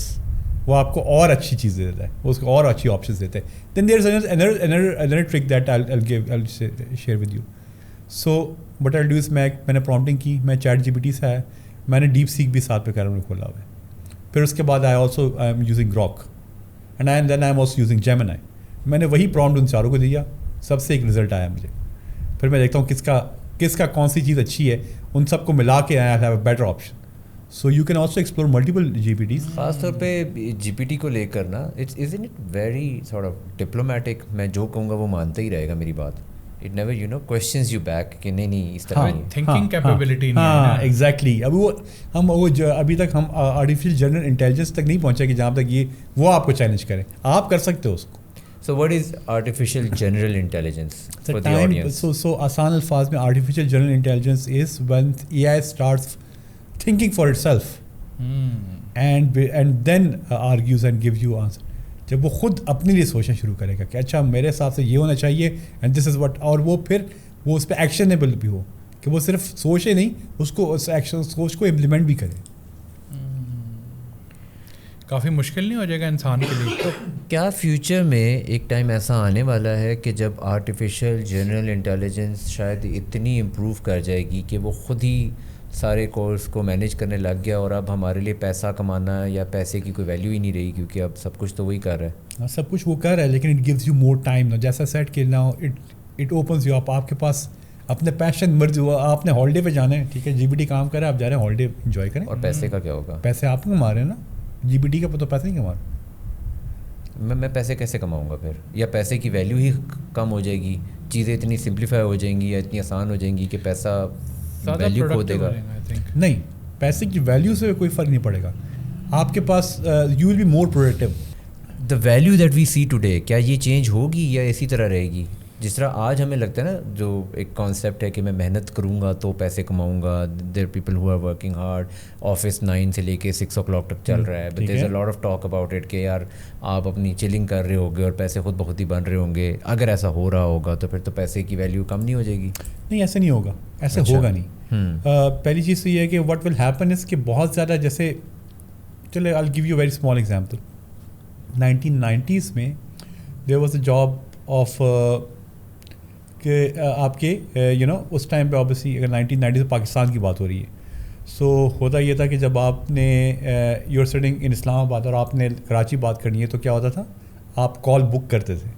وہ آپ کو اور اچھی چیز دیتا ہے, وہ اس کو اور اچھی آپشنز دیتے ہیں. دین دیر از another trick that I'll share with you. So what I'll do is میں نے پرومپٹنگ کی, میں چیٹ جی پی ٹی سے آیا, میں نے ڈیپ سیک بھی ساتھ پہ کیرم کھولا ہوا ہے. پھر اس کے بعد I'm using Grok, and then I'm also using Gemini. میں نے وہی پرومپٹ ان چاروں کو دیا, سب سے ایک رزلٹ آیا مجھے. پھر میں دیکھتا ہوں کس کا کون سی چیز اچھی ہے, ان سب کو ملا کے I have a better option. So you can also explore multiple G P Ts. خاص طور پہ جی پی ٹی کو لے کر نا, isn't it very sort of diplomatic. میں جو کہوں گا وہ مانتا ہی رہے گا میری بات. It never questions you back کہ نہیں اس طرح thinking capability نہیں ہے. ہاں ایگزیکٹلی. ابھی تک ہم آرٹیفیشیل جنرل انٹیلیجنس تک نہیں پہنچے کہ جہاں تک یہ وہ آپ کو چیلنج کریں. آپ کر سکتے ہو اس کو. So what is artificial general intelligence for the audience? So آسان الفاظ میں artificial general intelligence is when AI starts thinking for itself and then argues and gives you answer. جب وہ خود اپنے لیے سوچنا شروع کرے گا کہ اچھا میرے حساب سے یہ ہونا چاہیے اینڈ دس از وٹ, اور وہ پھر وہ اس پہ ایکشنیبل بھی ہو, کہ وہ صرف سوچے نہیں, اس کو اس ایکشن سوچ کو امپلیمنٹ بھی کرے. کافی مشکل نہیں ہو جائے گا انسان کے لیے؟ تو کیا فیوچر میں ایک ٹائم ایسا آنے والا ہے کہ جب آرٹیفیشیل جنرل انٹیلیجنس شاید اتنی امپروو کر جائے گی کہ وہ خود ہی سارے کورس کو مینیج کرنے لگ گیا اور اب ہمارے لیے پیسہ کمانا یا پیسے کی کوئی ویلیو ہی نہیں رہی, کیونکہ اب سب کچھ تو وہی کر رہا ہے. سب کچھ وہ کر رہا ہے, لیکن it gives you more time نا, جیسا سیٹ کہ نا اٹ اوپنز یو اپ. آپ کے پاس اپنے پیشن مرضی ہوا, آپ نے ہالیڈے پہ جانا ہے, ٹھیک ہے, جی بی ٹی کام کر رہے ہیں, آپ جا رہے ہیں ہالیڈے انجوائے کریں. اور پیسے کا کیا ہوگا؟ پیسے آپ کما رہے ہیں نا, جی بی ٹی کا تو پیسے نہیں کما رہے. میں پیسے کیسے کماؤں گا پھر؟ یا پیسے کی ویلیو ہی کم ہو جائے گی, چیزیں اتنی سمپلیفائی ہو جائیں گی یا اتنی آسان ہو جائیں گی کہ پیسہ ویلیو کھو دے گا؟ نہیں, پیسے کی ویلیو سے کوئی فرق نہیں پڑے گا. آپ کے پاس you will be more productive. The value that we see today, کیا یہ چینج ہوگی یا اسی طرح رہے گی؟ جس طرح آج ہمیں لگتا ہے نا, جو ایک کانسیپٹ ہے کہ میں محنت کروں گا تو پیسے کماؤں گا, there people who are working hard, office 9 سے لے کے 6 o'clock تک چل رہا ہے, but there is a lot of talk about it کہ یار آپ اپنی چلنگ کر رہے ہوگے اور پیسے خود بخود ہی بن رہے ہوں گے. اگر ایسا ہو رہا ہوگا تو پھر تو پیسے کی ویلیو کم نہیں ہو جائے گی؟ نہیں, ایسے نہیں ہوگا, ایسے ہوگا نہیں. پہلی چیز تو یہ ہے کہ واٹ ول ہیپن از کہ بہت زیادہ, جیسے چلے I give you very small example. 1990s میں there was a job of کہ آپ کے اس ٹائم پہ آبویسلی اگر 1990 سے پاکستان کی بات ہو رہی ہے, سو ہوتا یہ تھا کہ جب آپ نے یو آر سٹنگ ان اسلام آباد اور آپ نے کراچی بات کرنی ہے تو کیا ہوتا تھا, آپ کال بک کرتے تھے,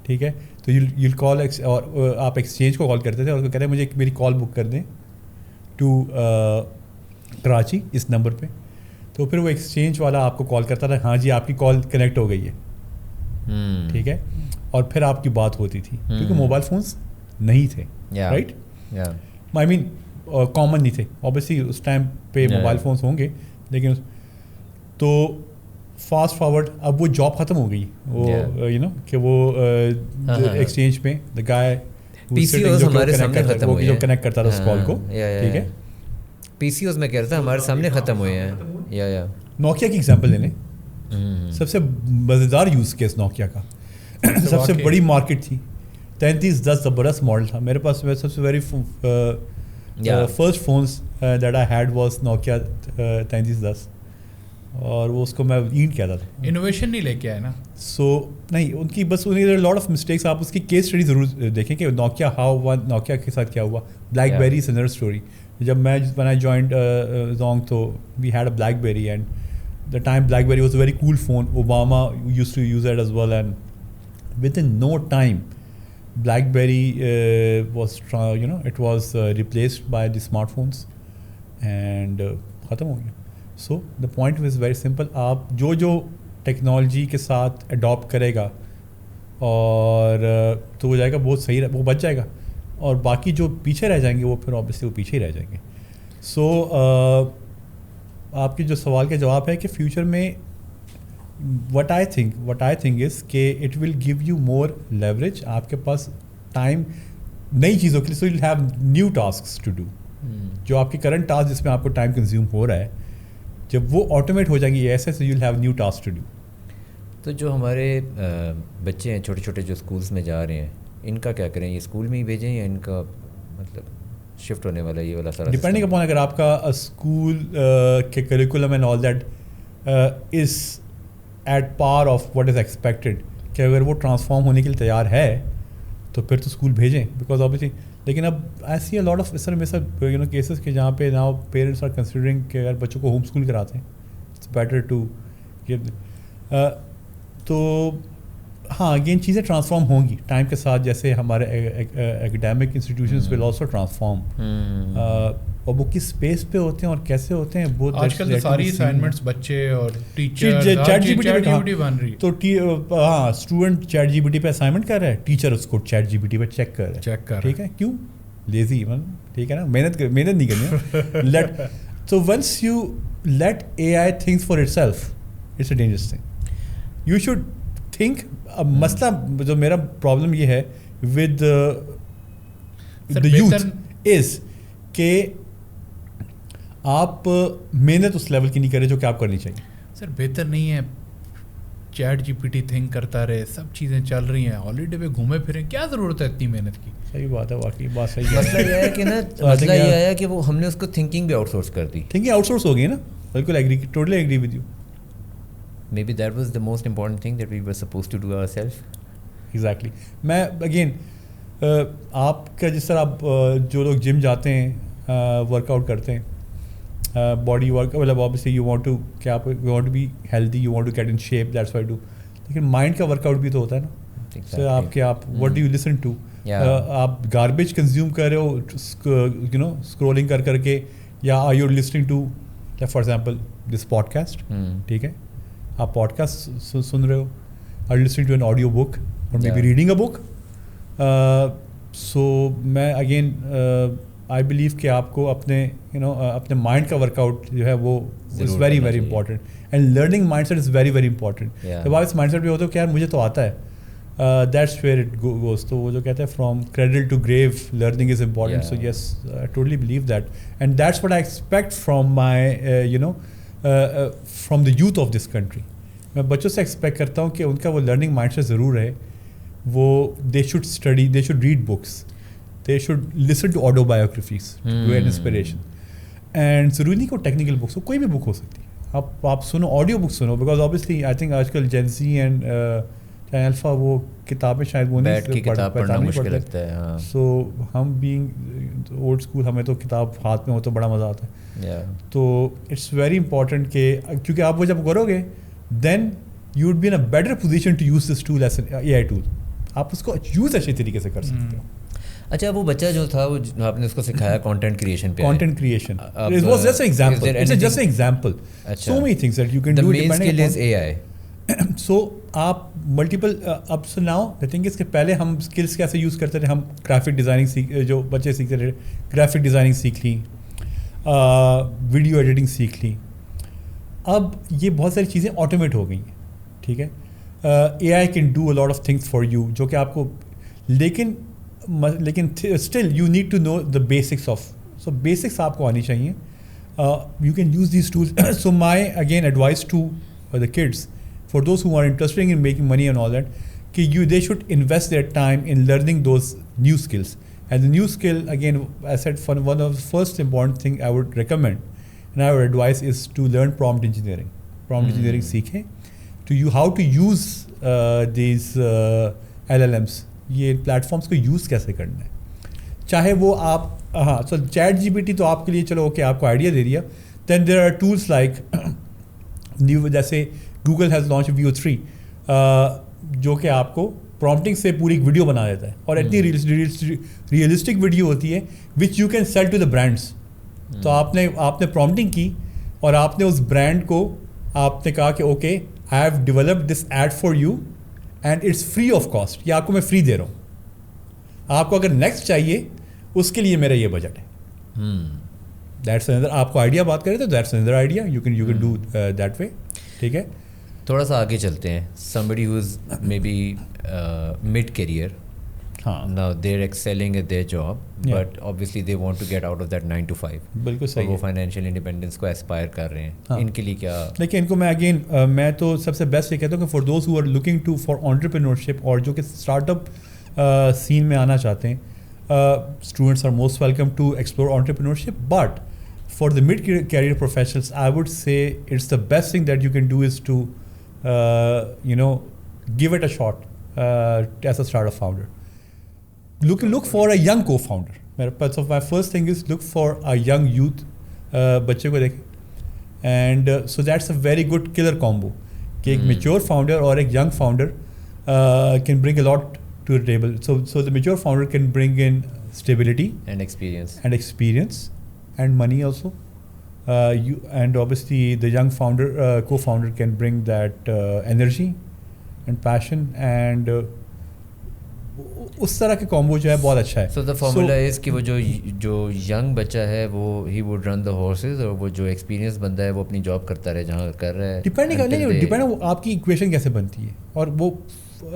ٹھیک ہے, تو یو کال اور آپ ایکسچینج کو کال کرتے تھے اور کہتے ہیں مجھے میری کال بک کر دیں ٹو کراچی اس نمبر پہ. تو پھر وہ ایکسچینج والا آپ کو کال کرتا تھا, ہاں جی آپ کی کال کنیکٹ ہو گئی ہے, ٹھیک ہے, اور پھر آپ کی بات ہوتی تھی, کیونکہ موبائل فونس نہیں تھے, رائٹ, آئی مین کامن نہیں تھے. اوبیسلی اس ٹائم پہ موبائل فونس ہوں گے, لیکن تو فاسٹ فارورڈ اب وہ جاب ختم ہو گئی, وہ کہ وہ ایکسچینج میں دا گائے جو کنیکٹ کرتا تھا اس کال کو, ٹھیک ہے. پی سی اوز میں کہہ رہا تھا ہمارے سامنے ختم ہوئے ہیں. یا نوکیا کی ایگزامپل لے لیں, سب سے مزیدار یوز کیس نوکیا کا, سب سے بڑی مارکیٹ تھی, 3310 زبردست ماڈل تھا. میرے پاس سب سے very first phones that I had was Nokia 3310, اور وہ اس کو میں اینٹ کہتا تھا. انوویشن نہیں لے کے آئے نا, سو نہیں, ان کی بس لاٹ آف مسٹیکس. آپ اس کی کیس اسٹڈی ضرور دیکھیں کہ نوکیا ہاؤ ون, نوکیا کے ساتھ کیا ہوا. بلیک بیری از انر اسٹوری. جب میں when I joined Zong, تو we had a BlackBerry, and the time BlackBerry was a very cool phone. Obama used to use it as well, and within no time BlackBerry was it was replaced by the smartphones, and ختم ہو گیا. So the point was very simple. آپ جو technology کے ساتھ adapt کرے گا اور تو ہو جائے گا, بہت صحیح, وہ بچ جائے گا, اور باقی جو پیچھے رہ جائیں گے وہ پھر آبویسلی وہ پیچھے ہی رہ جائیں گے. سو آپ کے جو سوال کا جواب ہے کہ فیوچر میں وٹ آئی تھنک از کہ it will give you more leverage. آپ کے پاس ٹائم نئی چیزوں کے لیے, so you will have new tasks to do. جو آپ کے کرنٹ ٹاسک جس میں آپ کو ٹائم کنزیوم ہو رہا ہے, جب وہ آٹومیٹ ہو جائیں گے ایسے, so you will have new task to do. تو جو ہمارے بچے ہیں چھوٹے چھوٹے جو اسکولس میں جا رہے ہیں, ان کا کیا کریں؟ یہ اسکول میں ہی بھیجیں یا ان کا مطلب شفٹ ہونے والا یہ والا سارا ڈپینڈنگ اپون اگر آپ کا اسکول کے curriculum and all that is at par of what is expected, کہ اگر وہ ٹرانسفارم ہونے کے لیے تیار ہے تو پھر تو اسکول بھیجیں, بیکاز آبویسلی. لیکن اب ایسی لاٹ آف اس طرح کیسز کہ جہاں پہ ناؤ پیرنٹس آر کنسیڈرنگ کہ اگر بچوں کو ہوم اسکول کراتے ہیں, اٹس بیٹر ٹو تو ہاں اگین چیزیں ٹرانسفارم ہوں گی ٹائم کے ساتھ, جیسے ہمارے academic institutions will also transform, اور وہ کس اسپیس پہ ہوتے ہیں اور کیسے ہوتے ہیں. بہت آج کل تو ساری اسائنمنٹس بچے اور teacher ChatGPT بن رہی, تو ہاں student ChatGPT پہ اسائنمنٹ کر رہا ہے, ٹیچر اس کو چیٹ جی بی ٹی پہ چیک کر رہا ہے, ٹھیک ہے, کیوں لیزی, ٹھیک ہے نا, محنت نہیں کرنی ہے. So once you let AI think for itself, it's a dangerous thing. You should think. اب مسئلہ جو میرا پرابلم یہ ہے ود the youth is کہ آپ محنت اس لیول کی نہیں کرے جو کہ آپ کرنی چاہیے. سر بہتر نہیں ہے chat G P T think کرتا رہے, سب چیزیں چل رہی ہیں, ہالیڈے پہ گھومے پھریں, کیا ضرورت ہے اتنی محنت کی؟ صحیح بات ہے, واقعی بات صحیح ہے. مسئلہ یہ ہے کہ نا, مسئلہ یہ آیا کہ وہ ہم نے اس کو تھنکنگ بھی آؤٹ سورس کر دی. تھنکنگ آؤٹ سورس ہو گئی نا, بالکل agree, totally agree with you. Maybe that was the most important thing that we were supposed to do ourselves. Exactly. میں اگین آپ کا جس طرح آپ جو لوگ جم جاتے ہیں, ورک آؤٹ کرتے ہیں باڈی ورک مطلب obviously you want to کہ آپ you want to be healthy, you want to get in shape, that's why I do. لیکن مائنڈ کا ورک آؤٹ بھی تو ہوتا ہے نا. سر آپ کے آپ what do you listen to, آپ گاربیج کنزیوم کر رہے ہو یو نو اسکرولنگ کر کے, یا are you listening to for example this podcast, ٹھیک ہے آپ پوڈ کاسٹ سن رہے ہو, are you listening to an audio book اور مے بی ریڈنگ اے بک. سو میں اگین آئی بلیو کہ آپ کو اپنے یو نو اپنے مائنڈ کا ورک آؤٹ جو ہے وہ is very very important, and learning mindset is very very important. جب آپ اس مائنڈ سیٹ پہ ہوتے ہو کہ یار مجھے تو آتا ہے, دیٹس ویئر اٹ گوز. تو وہ جو کہتے ہیں from cradle to grave learning is important. So yes I totally believe that, and that's what I expect from my you know from the youth of this country. میں بچوں سے expect کرتا ہوں کہ ان کا وہ لرننگ مائنڈ سیٹ ضرور رہے. وہ they should study, they should read books, they should listen to audio biographies to an inspiration. And ضروری نہیں کہ وہ ٹیکنیکل بکس ہو, کوئی بھی بک ہو سکتی ہے. آپ سنو, آڈیو بک سنو, بیکاز آبویسلی آئی تھنک آج کل جین زی اینڈ الفا وہ کتابیں شاید وہ نہیں پڑھنا مشکل لگتا ہے. سو ہم بینگ اولڈ اسکول, ہمیں تو کتاب ہاتھ میں ہو تو بڑا مزہ آتا ہے. تو اٹس ویری امپورٹنٹ کہ کیونکہ آپ وہ جب کرو گے then you would be in a better position to use this tool as A I tool. آپ اس کو یوز اچھے طریقے سے کر سکتے ہو. اچھا وہ بچہ جو تھا وہ آپ نے اس کو سکھایا کانٹینٹ کریشن پہ. Content creation it was just an example. It's just an example. So many things that you can do. The main skill is AI. So آپ ملٹیپل اب سو ناؤ دا تھنگ اس کے پہلے ہم skills کیسے use کرتے تھے. ہم graphic designing جو بچے سیکھتے تھے, گرافک ڈیزائننگ سیکھ لی, ویڈیو ایڈیٹنگ سیکھ لی. اب یہ بہت ساری چیزیں آٹومیٹ ہو گئی ہیں, ٹھیک ہے. اے آئی can do a lot of things for you جو کہ آپ کو, لیکن still you need to know the basics of. So basics آپ کو آنی چاہیے. You can use these tools. So my again advice to the kids, for those who are interested in making money and all that, they should invest their time in learning those new skills. And the new skill, again, I said, one of the first important thing I would recommend and I would advise is to learn prompt engineering. Prompt engineering seekhe how to use these LLMs. یہ platforms کو use کیسے کرنا ہے. چاہے وہ آپ سو chat G P T تو آپ کے لیے چلو اوکے آپ کو آئیڈیا دے دیا. دین دیر آر ٹولس لائک جیسے گوگل ہیز لانچ VO3 جو کہ آپ کو پرومپٹنگ سے پوری ایک ویڈیو بنا دیتا ہے, اور اتنی ریئلسٹک ویڈیو ہوتی ہے which you can sell to the brands. تو آپ نے پرومپٹنگ کی اور آپ نے اس برانڈ کو آپ نے کہا کہ okay I have developed this ad for you and it's free of cost, یہ آپ کو میں فری دے رہا ہوں. آپ کو اگر نیکسٹ چاہیے اس کے لیے میرا یہ بجٹ ہے. دیٹس اندر آپ کو آئیڈیا بات کریں تو that's another idea you can do that way. ٹھیک ہے, تھوڑا سا آگے چلتے ہیں. somebody who is maybe mid career, now they're excelling at their job, but obviously they want to get out of that 9 to 5. بالکل صحیح. وہ فائنینشیل انڈیپینڈنس کو ایسپائر کر رہے ہیں, ان کے لیے کیا؟ دیکھیں ان کو میں اگین میں تو سب سے بیسٹ یہ کہتا ہوں کہ for those who are looking to for entrepreneurship, اور جو کہ اسٹارٹ اپ سین میں آنا چاہتے ہیں, students are most welcome to explore entrepreneurship. But for the mid-career professionals, I would say it's the best thing that you can do is to, give it a shot as a startup founder. Look for a young co-founder. So my first thing is look for a young youth. بچے کو دیکھیں, and so that's a very good killer combo. کہ ایک mature founder اور ایک young founder can bring a lot to the table. So the mature founder can bring in stability and experience. And money also, and obviously the young founder, co-founder can bring that energy and passion, and اس طرح کے combo جو ہے بہت اچھا ہے. So the formula is کہ وہ جو young بچہ ہے وہ he would run the horses, اور وہ جو ایکسپیرینس بندہ ہے وہ اپنی جاب کرتا رہے جہاں کر رہا ہے. ڈپینڈ آپ کی ایکویشن کیسے بنتی ہے, اور وہ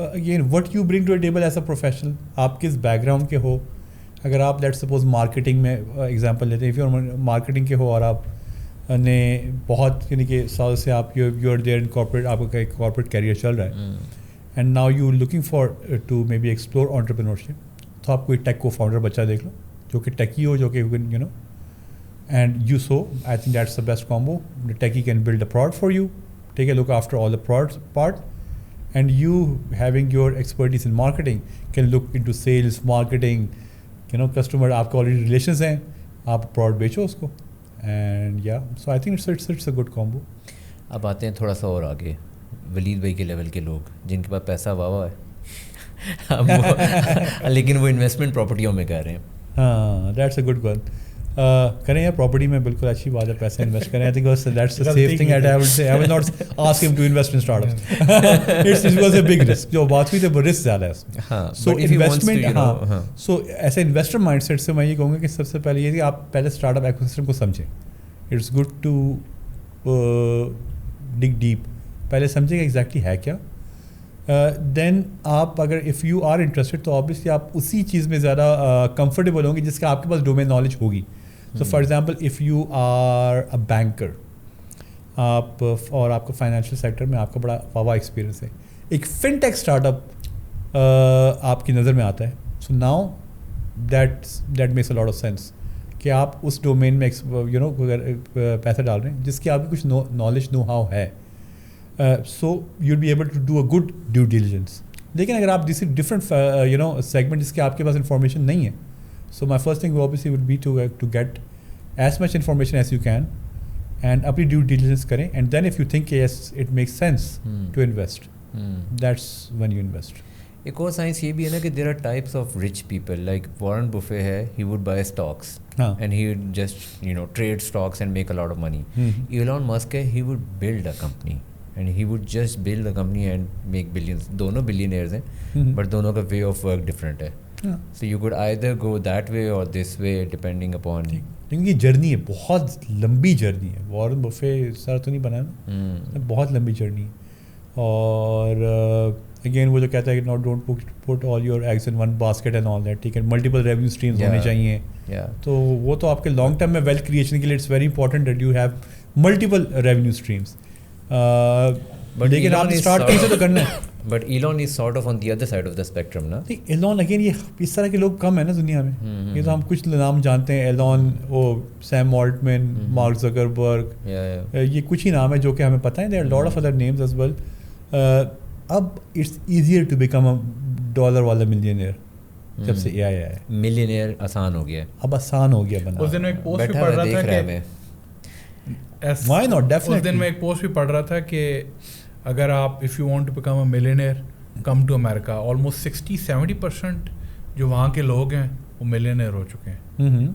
again what you bring to a table as a professional, آپ کس بیک گراؤنڈ کے ہو. اگر آپ لیٹ سپوز مارکیٹنگ میں ایگزامپل لیتے ہیں, مارکیٹنگ کے ہو اور آپ نے بہت یعنی کہ سال سے آپ you are there in corporate, آپ کا ایک کارپوریٹ کیریئر چل رہا ہے, and now you looking for to maybe explore entrepreneurship, تو آپ کوئی ٹیک کو فاؤنڈر بچہ دیکھ لو جو کہ ٹیکی ہو, جو کہ and you so I think that's the best combo. Techy can build a product for you, take a look after all the part, and you having your expertise in marketing can look in to sales, marketing, customer آپ کے already relations ہیں, آپ پروڈ بیچو اس کو and یا so I think it's a good combo. اب آتے ہیں تھوڑا سا اور آگے ولید بھائی کے لیول کے لوگ جن کے پاس پیسہ واہ ہے لیکن وہ انویسٹمنٹ پراپرٹیوں میں کر رہے ہیں. ہاں دیٹس اے گڈ ون. کریں یار پراپرٹی میں بالکل اچھی بات ہے, پیسے انویسٹ کریں. آئی think that's the safe thing that I would say. I will not ask him to invest in startups. It was a big risk. جو بات ہوئی تھی وہ رسک زیادہ ہے. So investment, ہاں so ایسے انویسٹر مائنڈ سیٹ سے میں یہ کہوں گا کہ سب سے پہلے یہ کہ آپ پہلے اسٹارٹ اپ ایکوسسٹم کو سمجھیں. It's good to dig deep, پہلے سمجھیں کہ ایگزیکٹلی ہے کیا. دین آپ اگر اف یو آر انٹرسٹڈ تو آبویسلی آپ اسی چیز میں زیادہ کمفرٹیبل ہوں گے جس کا آپ کے پاس ڈومین نالج ہوگی. So for example if you are a banker, آپ اور آپ کو فائنینشیل سیکٹر میں آپ کا بڑا واوا ایکسپیرینس ہے, ایک فن ٹیک اسٹارٹ اپ آپ کی نظر میں آتا ہے. So now that makes a lot of sense کہ آپ اس ڈومین میں پیسہ ڈال رہے ہیں جس کی آپ کی کچھ نالج نو ہاؤ ہے. So you be able to do a good due diligence. لیکن اگر آپ کسی ڈفرنٹ سیگمنٹ جس کے آپ کے پاس انفارمیشن نہیں ہے, so my first thing obviously would be to get as much information as you can and اپنی ڈیو ڈیلیجنس کریں. And then if you think yes it makes sense to invest, that's when you invest. ایک اور science یہ بھی ہے نا کہ there are types of rich people, like Warren Buffett ہے, he would buy stocks and he would just trade stocks and make a lot of money. Elon Musk ہے, he would build a company and he would just build a company and make billions. دونوں billionaires ہیں but دونوں کا way of work different ہے. So you could either go that way or this way depending upon. لیکن یہ journey ہے, بہت لمبی جرنی ہے. وارن بفے سر تو نہیں بنا نا, بہت لمبی جرنی ہے. اور اگین وہ جو کہتا ہے کہ not don't put all your eggs in one basket and all that. ٹھیک ہے, ملٹیپل ریونیو اسٹریمز ہونے چاہیے. تو وہ تو آپ کے لانگ ٹرم میں ویلتھ کریشن کے لیے it's very important that you have multiple revenue streams. لیکن آپ اسٹارٹ کہیں سے تو کرنا ہے. But Elon is sort of on the other side of the spectrum, نا. ایلون اگین یہ اس طرح کے لوگ کم ہیں نا دنیا میں. یہ تو ہم کچھ نام جانتے ہیں, ایلون, وہ سیم آلٹمین, مارک زکربرگ, یہ کچھ ہی نام ہے جو کہ ہمیں پتہ ہے. there are a lot of other names as well. اب it's easier to become a dollar والا ملینئر جب سے اے آئی آیا ہے. ملینئر آسان ہو گیا, اب آسان ہو گیا بنا. اس دن میں ایک پوسٹ بھی پڑھ رہا تھا کہ why not, definitely. اس دن میں ایک پوسٹ بھی پڑھ رہا تھا کہ اگر آپ if you want to become a millionaire come to America, almost 60-70% جو وہاں کے لوگ ہیں وہ ملینئر ہو چکے ہیں.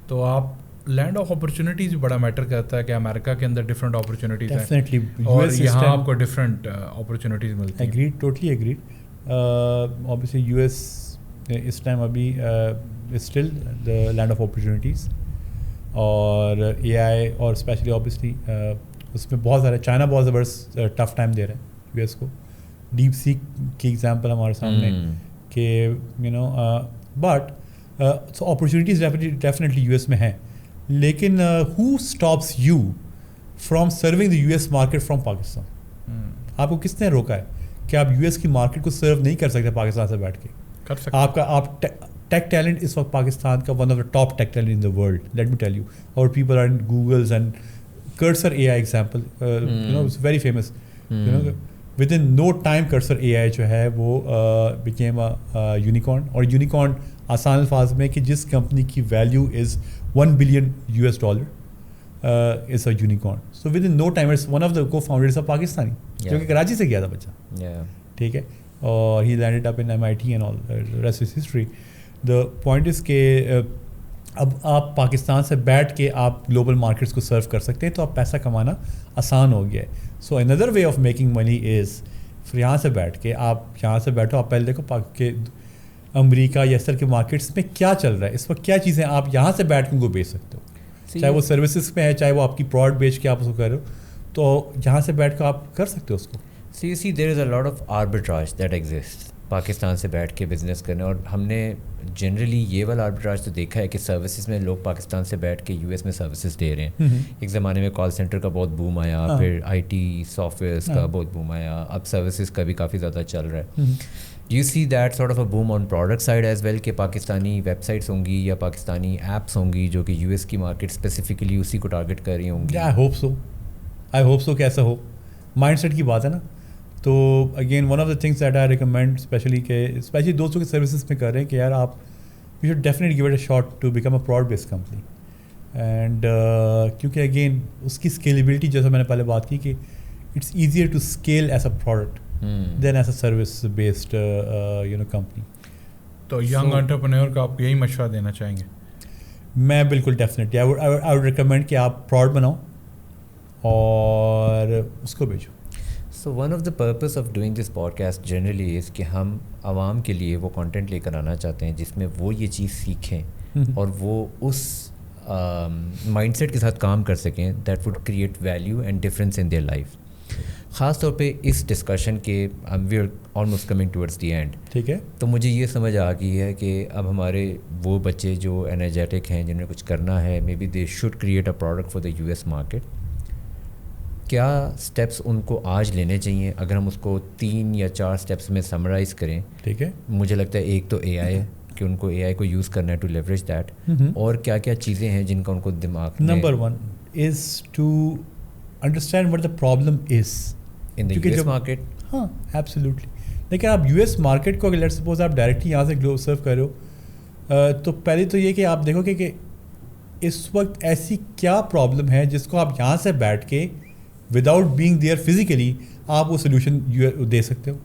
تو آپ لینڈ آف اپرچونیٹیز بھی بڑا میٹر کرتا ہے کہ امریکا کے اندر ڈفرینٹ اپرچونیٹیز ہیں اور یہاں آپ کو ڈفرینٹ اپرچونیٹیز ملتی ہیں. Agreed, totally agreed. obviously US اس ٹائم ابھی still the land of opportunities, اور اے آئی اور اسپیشلی obviously اس میں بہت سارے. چائنا بہت زبردست ٹف ٹائم دے رہا ہے یو ایس کو. ڈیپ سیک کی ایگزامپل ہمارے سامنے کہ but so opportunities definitely U S میں ہیں. لیکن who stops you from serving the U S market from Pakistan? آپ کو کس نے روکا ہے کہ آپ یو ایس کی مارکیٹ کو سرو نہیں کر سکتے پاکستان سے بیٹھ کے؟ آپ ٹیک ٹیلنٹ اس وقت پاکستان کا one of the top tech talent in the world, let me tell you. اور people are in Googles and Cursor AI example, it's very famous. Within no time Cursor AI جو ہے وہ became a unicorn. اور unicorn آسان الفاظ میں کہ جس کمپنی کی value is $1 billion is a unicorn. So within no time, it's one of the co-founders of Pakistani, جو کہ کراچی سے گیا تھا بچہ. ٹھیک ہے, اور he landed up in MIT and all, the rest is history. The point is کہ اب آپ پاکستان سے بیٹھ کے آپ گلوبل مارکیٹس کو سرو کر سکتے ہیں, تو آپ پیسہ کمانا آسان ہو گیا ہے. سو اندر وے آف میکنگ منی از یہاں سے بیٹھ کے, آپ یہاں سے بیٹھو, آپ پہلے دیکھو کہ امریکہ یا اس طرح کے مارکیٹس میں کیا چل رہا ہے اس وقت, کیا چیزیں آپ یہاں سے بیٹھ کے ان کو بیچ سکتے ہو, چاہے وہ سروسز میں ہے, چاہے وہ آپ کی پروڈکٹ بیچ کے آپ اس کو کر رہے ہو, تو یہاں سے بیٹھ کے آپ کر سکتے ہو اس کو. So you see there is a lot of arbitrage that exists Pakistan سے بیٹھ کے بزنس کرنے. اور ہم نے جنرلی یہ والا آربیٹراج تو دیکھا ہے کہ سروسز میں لوگ پاکستان سے بیٹھ کے یو ایس میں سروسز دے رہے ہیں. ایک زمانے میں کال سینٹر کا بہت بوم آیا, پھر آئی ٹی سافٹ ویئرس کا بہت بوم آیا, اب سروسز کا بھی کافی زیادہ چل رہا ہے. Do you see that sort of a boom on product side as well کہ پاکستانی ویب سائٹس ہوں گی یا پاکستانی ایپس ہوں گی جو کہ یو ایس کی مارکیٹ اسپیسیفکلی اسی کو ٹارگیٹ کر رہی ہوں گی؟ آئی ہوپ سو کہ ایسا ہو. مائنڈ سیٹ کی بات ہے نا. تو again one of the things that I recommend especially دوستوں کے سروسز میں کر رہے ہیں کہ یار آپ you should definitely give it a shot to become a product based company. And کیونکہ اگین اس کی اسکیلیبلٹی جیسا میں نے پہلے بات کی کہ it's easier to scale as a product than as a service based company. تو ینگ انٹرپرینور کو آپ یہی مشورہ دینا چاہیں گے؟ میں بالکل ڈیفینیٹلی آئی وڈ ریکمینڈ کہ آپ پروڈکٹ بناؤ اور اس کو بیچو. So one of the purpose of doing this podcast generally is کہ ہم عوام کے لیے وہ کانٹینٹ لے کر آنا چاہتے ہیں جس میں وہ یہ چیز سیکھیں اور وہ اس مائنڈ سیٹ کے ساتھ کام کر سکیں that would create value and difference in their life. خاص طور پہ اس ڈسکشن کے we are almost coming towards the end. ٹھیک ہے. تو مجھے یہ سمجھ آ گئی ہے کہ اب ہمارے وہ بچے جو انرجیٹک ہیں جنہیں کچھ کرنا ہے maybe they should create a product for the U S market. کیا اسٹیپس ان کو آج لینے چاہیے؟ اگر ہم اس کو 3 یا 4 اسٹیپس میں سمرائز کریں. ٹھیک ہے. مجھے لگتا ہے ایک تو اے آئی ہے کہ ان کو اے آئی کو یوز کرنا ہے ٹو لیوریج دیٹ. اور کیا کیا چیزیں ہیں جن کا ان کو دماغ number 1 is to understand what the problem is in the U S market. ہاں ایبسلیوٹلی. لیکن آپ یو ایس مارکیٹ کو اگر لیٹ سپوز آپ ڈائریکٹلی یہاں سے گلو سرو کر رہے ہو تو پہلے تو یہ کہ آپ دیکھو کہ اس وقت ایسی کیا پرابلم ہے جس کو آپ یہاں سے بیٹھ کے وداؤٹ بینگ دیئر فزیکلی آپ وہ سولوشن دے سکتے ہو.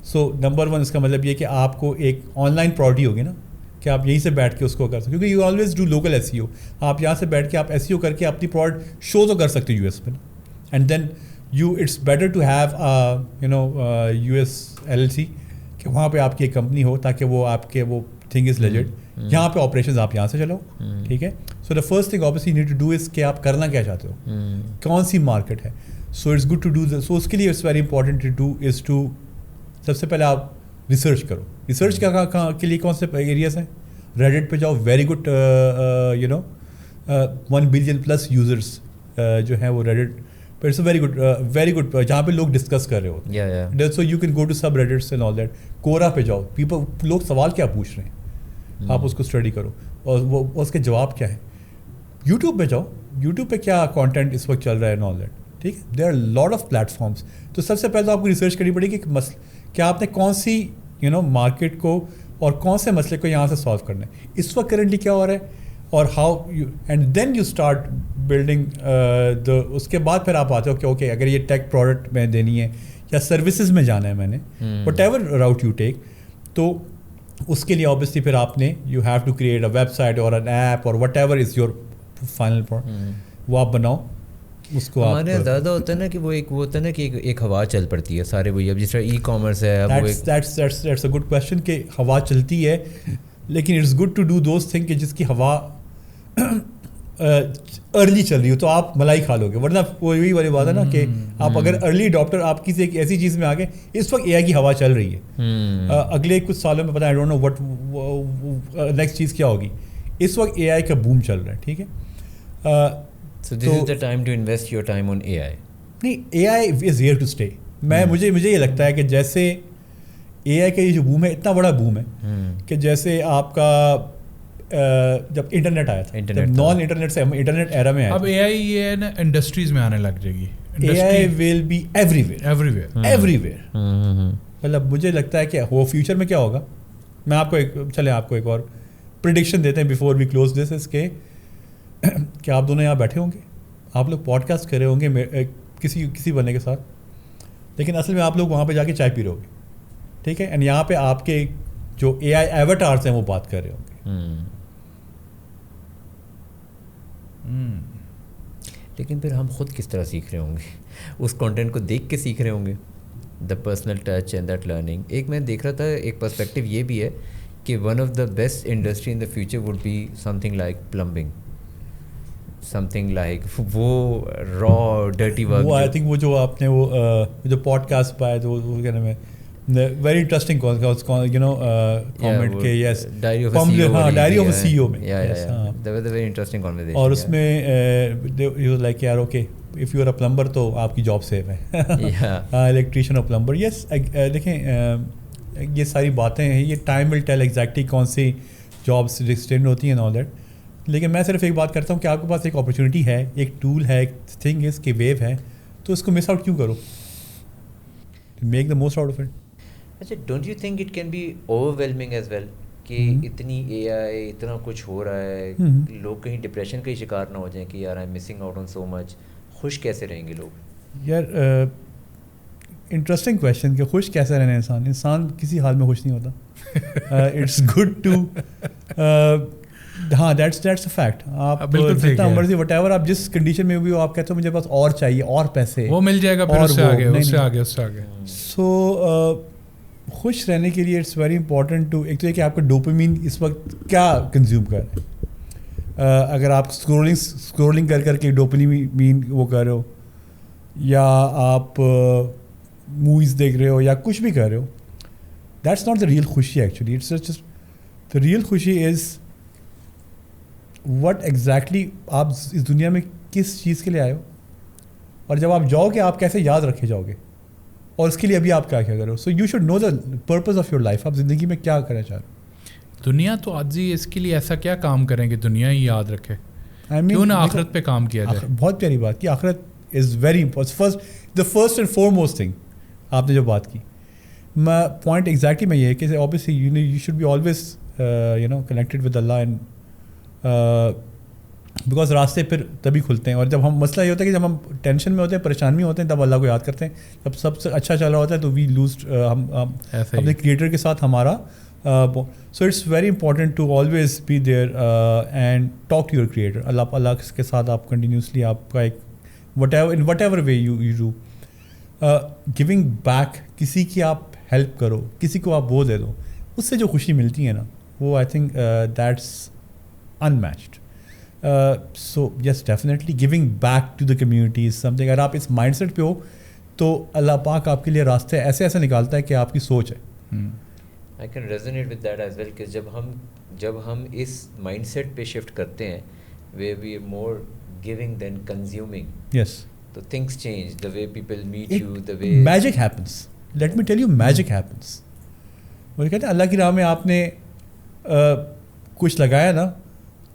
سو نمبر 1 اس کا مطلب یہ کہ آپ کو ایک آن لائن پراپرٹی ہوگی نا کہ آپ یہیں سے بیٹھ کے اس کو کر سکتے، کیونکہ you always do local S E O. آپ یہاں سے بیٹھ کے آپ ایس ای او کر کے اپنی پروڈکٹ شو تو کر سکتے ہو یو ایس میں. And then it's better to have U S L L C کہ وہاں پہ آپ کی ایک کمپنی ہو تاکہ وہ آپ کے وہ تھنگ از لیجڈ. یہاں پہ آپریشنز آپ یہاں سے چلاؤ. ٹھیک ہے. So the first thing obviously need to do is کہ آپ کرنا کیا چاہتے ہو، کون سی مارکیٹ ہے. So it's good to do. So اس کے لیے it's very important to do is to سب سے پہلے آپ ریسرچ کرو. ریسرچ کے لیے کون سے ایریاز ہیں؟ ریڈٹ پہ جاؤ. Very good 1 billion plus users جو ہیں وہ ریڈٹ پہ. اٹس ویری گڈ جہاں پہ لوگ ڈسکس کر رہے ہوتے ہیں. So you can go to subreddits and all that. Quora پہ جاؤ. لوگ سوال کیا پوچھ رہے ہیں آپ اس کو اسٹڈی کرو اور وہ اس کے جواب کیا ہے. یوٹیوب پہ جاؤ. یوٹیوب پہ کیا کانٹینٹ اس وقت چل رہا ہے اینڈ آل دیٹ. ٹھیک ہے. There are lot of platforms. تو سب سے پہلے تو آپ کو ریسرچ کرنی پڑے گی کہ کیا آپ نے کون سی مارکیٹ کو اور کون سے مسئلے کو یہاں سے سالو کرنا ہے. اس وقت کرنٹلی کیا ہو رہا ہے اور how you and then you start building اس کے بعد پھر آپ آتے ہو کہ اوکے اگر یہ ٹیک پروڈکٹ میں دینی ہے یا سروسز میں جانا ہے میں نے whatever route you take تو اس کے لیے اوبیسلی پھر آپ نے you have to create a website اور این ایپ اور whatever is your final product وہ آپ بناؤ. اس کو ہمارے زیادہ ہوتا ہے نا کہ وہ ہوتا ہے نا کہ ایک ہوا چل پڑتی ہے سارے وہی. اب جس طرح ای کامرس ہے. دیٹس اے گڈ کویسچن کہ ہوا چلتی ہے لیکن it's good to do those thing کہ جس کی ہوا ارلی چل رہی ہو تو آپ ملائی کھا لو گے. ورنہ وہی والی بات ہے نا کہ آپ اگر ارلی اڈاپٹر آپ کسی ایک ایسی چیز میں آگے. اس وقت اے آئی کی ہوا چل رہی ہے. اگلے کچھ سالوں میں پتہ I don't know what next چیز کیا ہوگی. اس وقت اے آئی کا بوم چل رہا ہے. ٹھیک ہے. So this is the time to invest your time on AI. نہیں, اے آئی از ہیئر ٹو اسٹے. مجھے یہ لگتا ہے کہ جیسے اے آئی کا یہ جو بوم ہے اتنا بڑا بوم ہے کہ جیسے آپ کا جب انٹرنیٹ آیا تھا, جب نان انٹرنیٹ سے انٹرنیٹ ایرا میں آیا, اب اے آئی یہ ہے نا انڈسٹریز میں آنے لگ جائے گی. اے آئی ول بی ایوری ویئر. مطلب مجھے لگتا ہے کہ وہ فیوچر میں کیا ہوگا. میں آپ کو ایک اور پریڈکشن دیتے ہیں بیفور وی کلوز دس از کہ آپ دونوں یہاں بیٹھے ہوں گے, آپ لوگ پوڈ کاسٹ کر رہے ہوں گے کسی بندے کے ساتھ, لیکن اصل میں آپ لوگ وہاں پہ جا کے چائے پی رہے ہو گے. ٹھیک ہے. اینڈ یہاں پہ آپ کے جو اے آئی ایویٹارس ہیں وہ بات کر رہے ہوں گے. لیکن پھر ہم خود کس طرح سیکھ رہے ہوں گے؟ اس کانٹینٹ کو دیکھ کے سیکھ رہے ہوں گے. The personal touch and that learning. ایک میں دیکھ رہا تھا ایک پرسپیکٹیو یہ بھی ہے کہ one of the best industry in the future would be something like plumbing, something like وہ raw dirty work. وہ I think وہ جو آپ نے وہ جو پوڈ کاسٹ پایا تو وہ کیا نام ہے, ویری انٹرسٹنگ کامنٹ کہ یس diary of a C E O میں. Very interesting conversation. اور اس میں ہی واز لائک یار okay if you are a plumber تو آپ کی جاب سیف ہے. الیکٹریشین اور پلمبر. یس دیکھیں یہ ساری باتیں ہیں, یہ ٹائم ول ٹیل ایگزیکٹلی کون سی جابس ایکسٹینڈ ہوتی ہیں آل دیٹ. لیکن میں صرف ایک بات کرتا ہوں کہ آپ کے پاس ایک اپرچونیٹی ہے, ایک ٹول ہے, ایک تھنگ اس کی ویو ہے, تو اس کو مس آؤٹ کیوں کرو. Make the most out of it. اچھا, don't you think it can be overwhelming as well کہ اتنی اے آئی اتنا کچھ ہو رہا ہے, لوگ کہیں ڈپریشن کا ہی شکار نہ ہو جائیں کہ یار I'm missing out on so much. خوش کیسے رہیں گے لوگ؟ یار انٹرسٹنگ کویشچن کہ خوش کیسے رہنا ہے انسان کسی حال میں خوش نہیں ہوتا. اٹس گڈ ٹو ہاں دیٹس اے فیکٹ. آپ جتنا مرضی وٹ ایور آپ جس کنڈیشن میں بھی ہو آپ کہتے ہو مجھے بس اور چاہیے اور پیسے, وہ مل جائے گا پھر اس سے آگے. سو خوش رہنے کے لیے اٹس ویری امپورٹنٹ ٹو ایک تو یہ کہ آپ کا ڈوپامین اس وقت کیا کنزیوم کر رہے ہیں. اگر آپ اسکرولنگ کر کے ڈوپامین وہ کر رہے ہو, یا آپ موویز دیکھ رہے ہو, یا کچھ بھی کر رہے ہو, دیٹس ناٹ دا ریئل خوشی actually. It's just the real خوشی از وٹ ایگزیکٹلی آپ اس دنیا میں کس چیز کے لیے آئے ہو, اور جب آپ جاؤ گے آپ کیسے یاد رکھے جاؤ گے, اور اس کے لیے ابھی آپ کیا کیا کرو. So you should know the purpose of your life. آپ زندگی میں کیا کرنا چاہ رہے ہو. دنیا تو آج ہی اس کے لیے ایسا کیا کام کریں کہ دنیا ہی یاد رکھے, کیوں نہ آخرت پہ کام کیا جائے. بہت پیاری بات کی. آخرت is very important, the first and foremost thing آپ نے جو بات کی. میں پوائنٹ ایگزیکٹلی میں یہ ہے کہ obviously you should be always connected with Allah, and because راستے پھر تبھی کھلتے ہیں. اور جب ہم مسئلہ یہ ہوتا ہے کہ جب ہم ٹینشن میں ہوتے ہیں, پریشانی میں ہوتے ہیں, تب اللہ کو یاد کرتے ہیں. جب سب سے اچھا چل رہا ہوتا ہے تو وی لوز ہم اپنے کریٹر کے ساتھ ہمارا. So it's very important to always be there and talk to your creator. اللہ کے ساتھ آپ کنٹینیوسلی آپ کا ایک whatever way you do giving back, کسی کی آپ ہیلپ کرو, کسی کو آپ وہ دے دو, اس سے جو خوشی ملتی ہے نا وہ آئی think that's unmatched. So yes, definitely giving back to the community is something. اگر آپ اس مائنڈ سیٹ پہ ہو تو اللہ پاک آپ کے لیے راستے ایسے نکالتا ہے کہ آپ کی سوچ ہے. I can resonate with that as well, کہ جب ہم اس مائنڈ سیٹ پہ شفٹ کرتے ہیں where we are more giving than consuming, yes, تو things change, the way people meet you, the way magic happens. Let me tell you, magic happens. وہ کہتے ہیں اللہ کی راہ میں آپ نے کچھ لگایا نا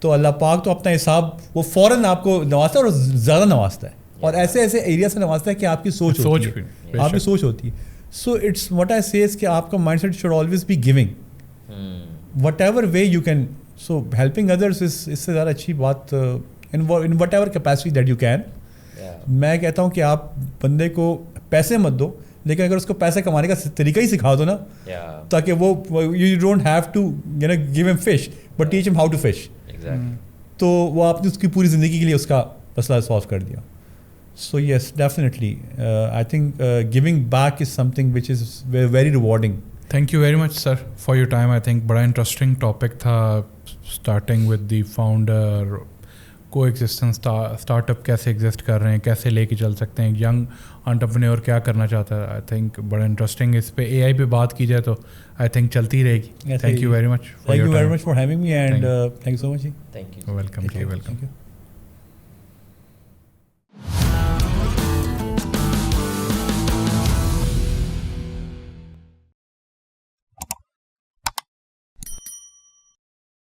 تو اللہ پاک تو اپنا حساب وہ فوراً آپ کو نوازتا ہے, اور زیادہ نوازتا ہے, اور ایسے ایریا سے نوازتا ہے کہ آپ کی سوچ ہوتی ہے, آپ کی سوچ ہوتی ہے. سو اٹس واٹ آئی سے کہ آپ کا mindset should always be giving whatever way you can. So helping others اس سے زیادہ اچھی بات in whatever capacity that you can. میں کہتا ہوں کہ آپ بندے کو پیسے مت دو, لیکن اگر اس کو پیسے کمانے کا طریقہ ہی سکھا دو نا, تاکہ وہ you don't have to give him fish but teach him how to fish, تو وہ آپ نے اس کی پوری زندگی کے لیے اس کا مسئلہ سالو کر دیا. So yes definitely I think giving back is something which is very rewarding. Thank you very much sir for your time. I think بڑا انٹرسٹنگ ٹاپک تھا, اسٹارٹنگ ود دی فاؤنڈر, کو existence, startup کیسے exist کر رہے ہیں, کیسے لے کے چل سکتے ہیں, ینگ انٹرپرینور کیا کرنا چاہتا ہے. آئی تھنک بڑا انٹرسٹنگ. اس پہ اے آئی پہ بات کی جائے تو آئی تھنک چلتی رہے گی. Thank you very much for having me, and thank you so much. Thank you. Welcome.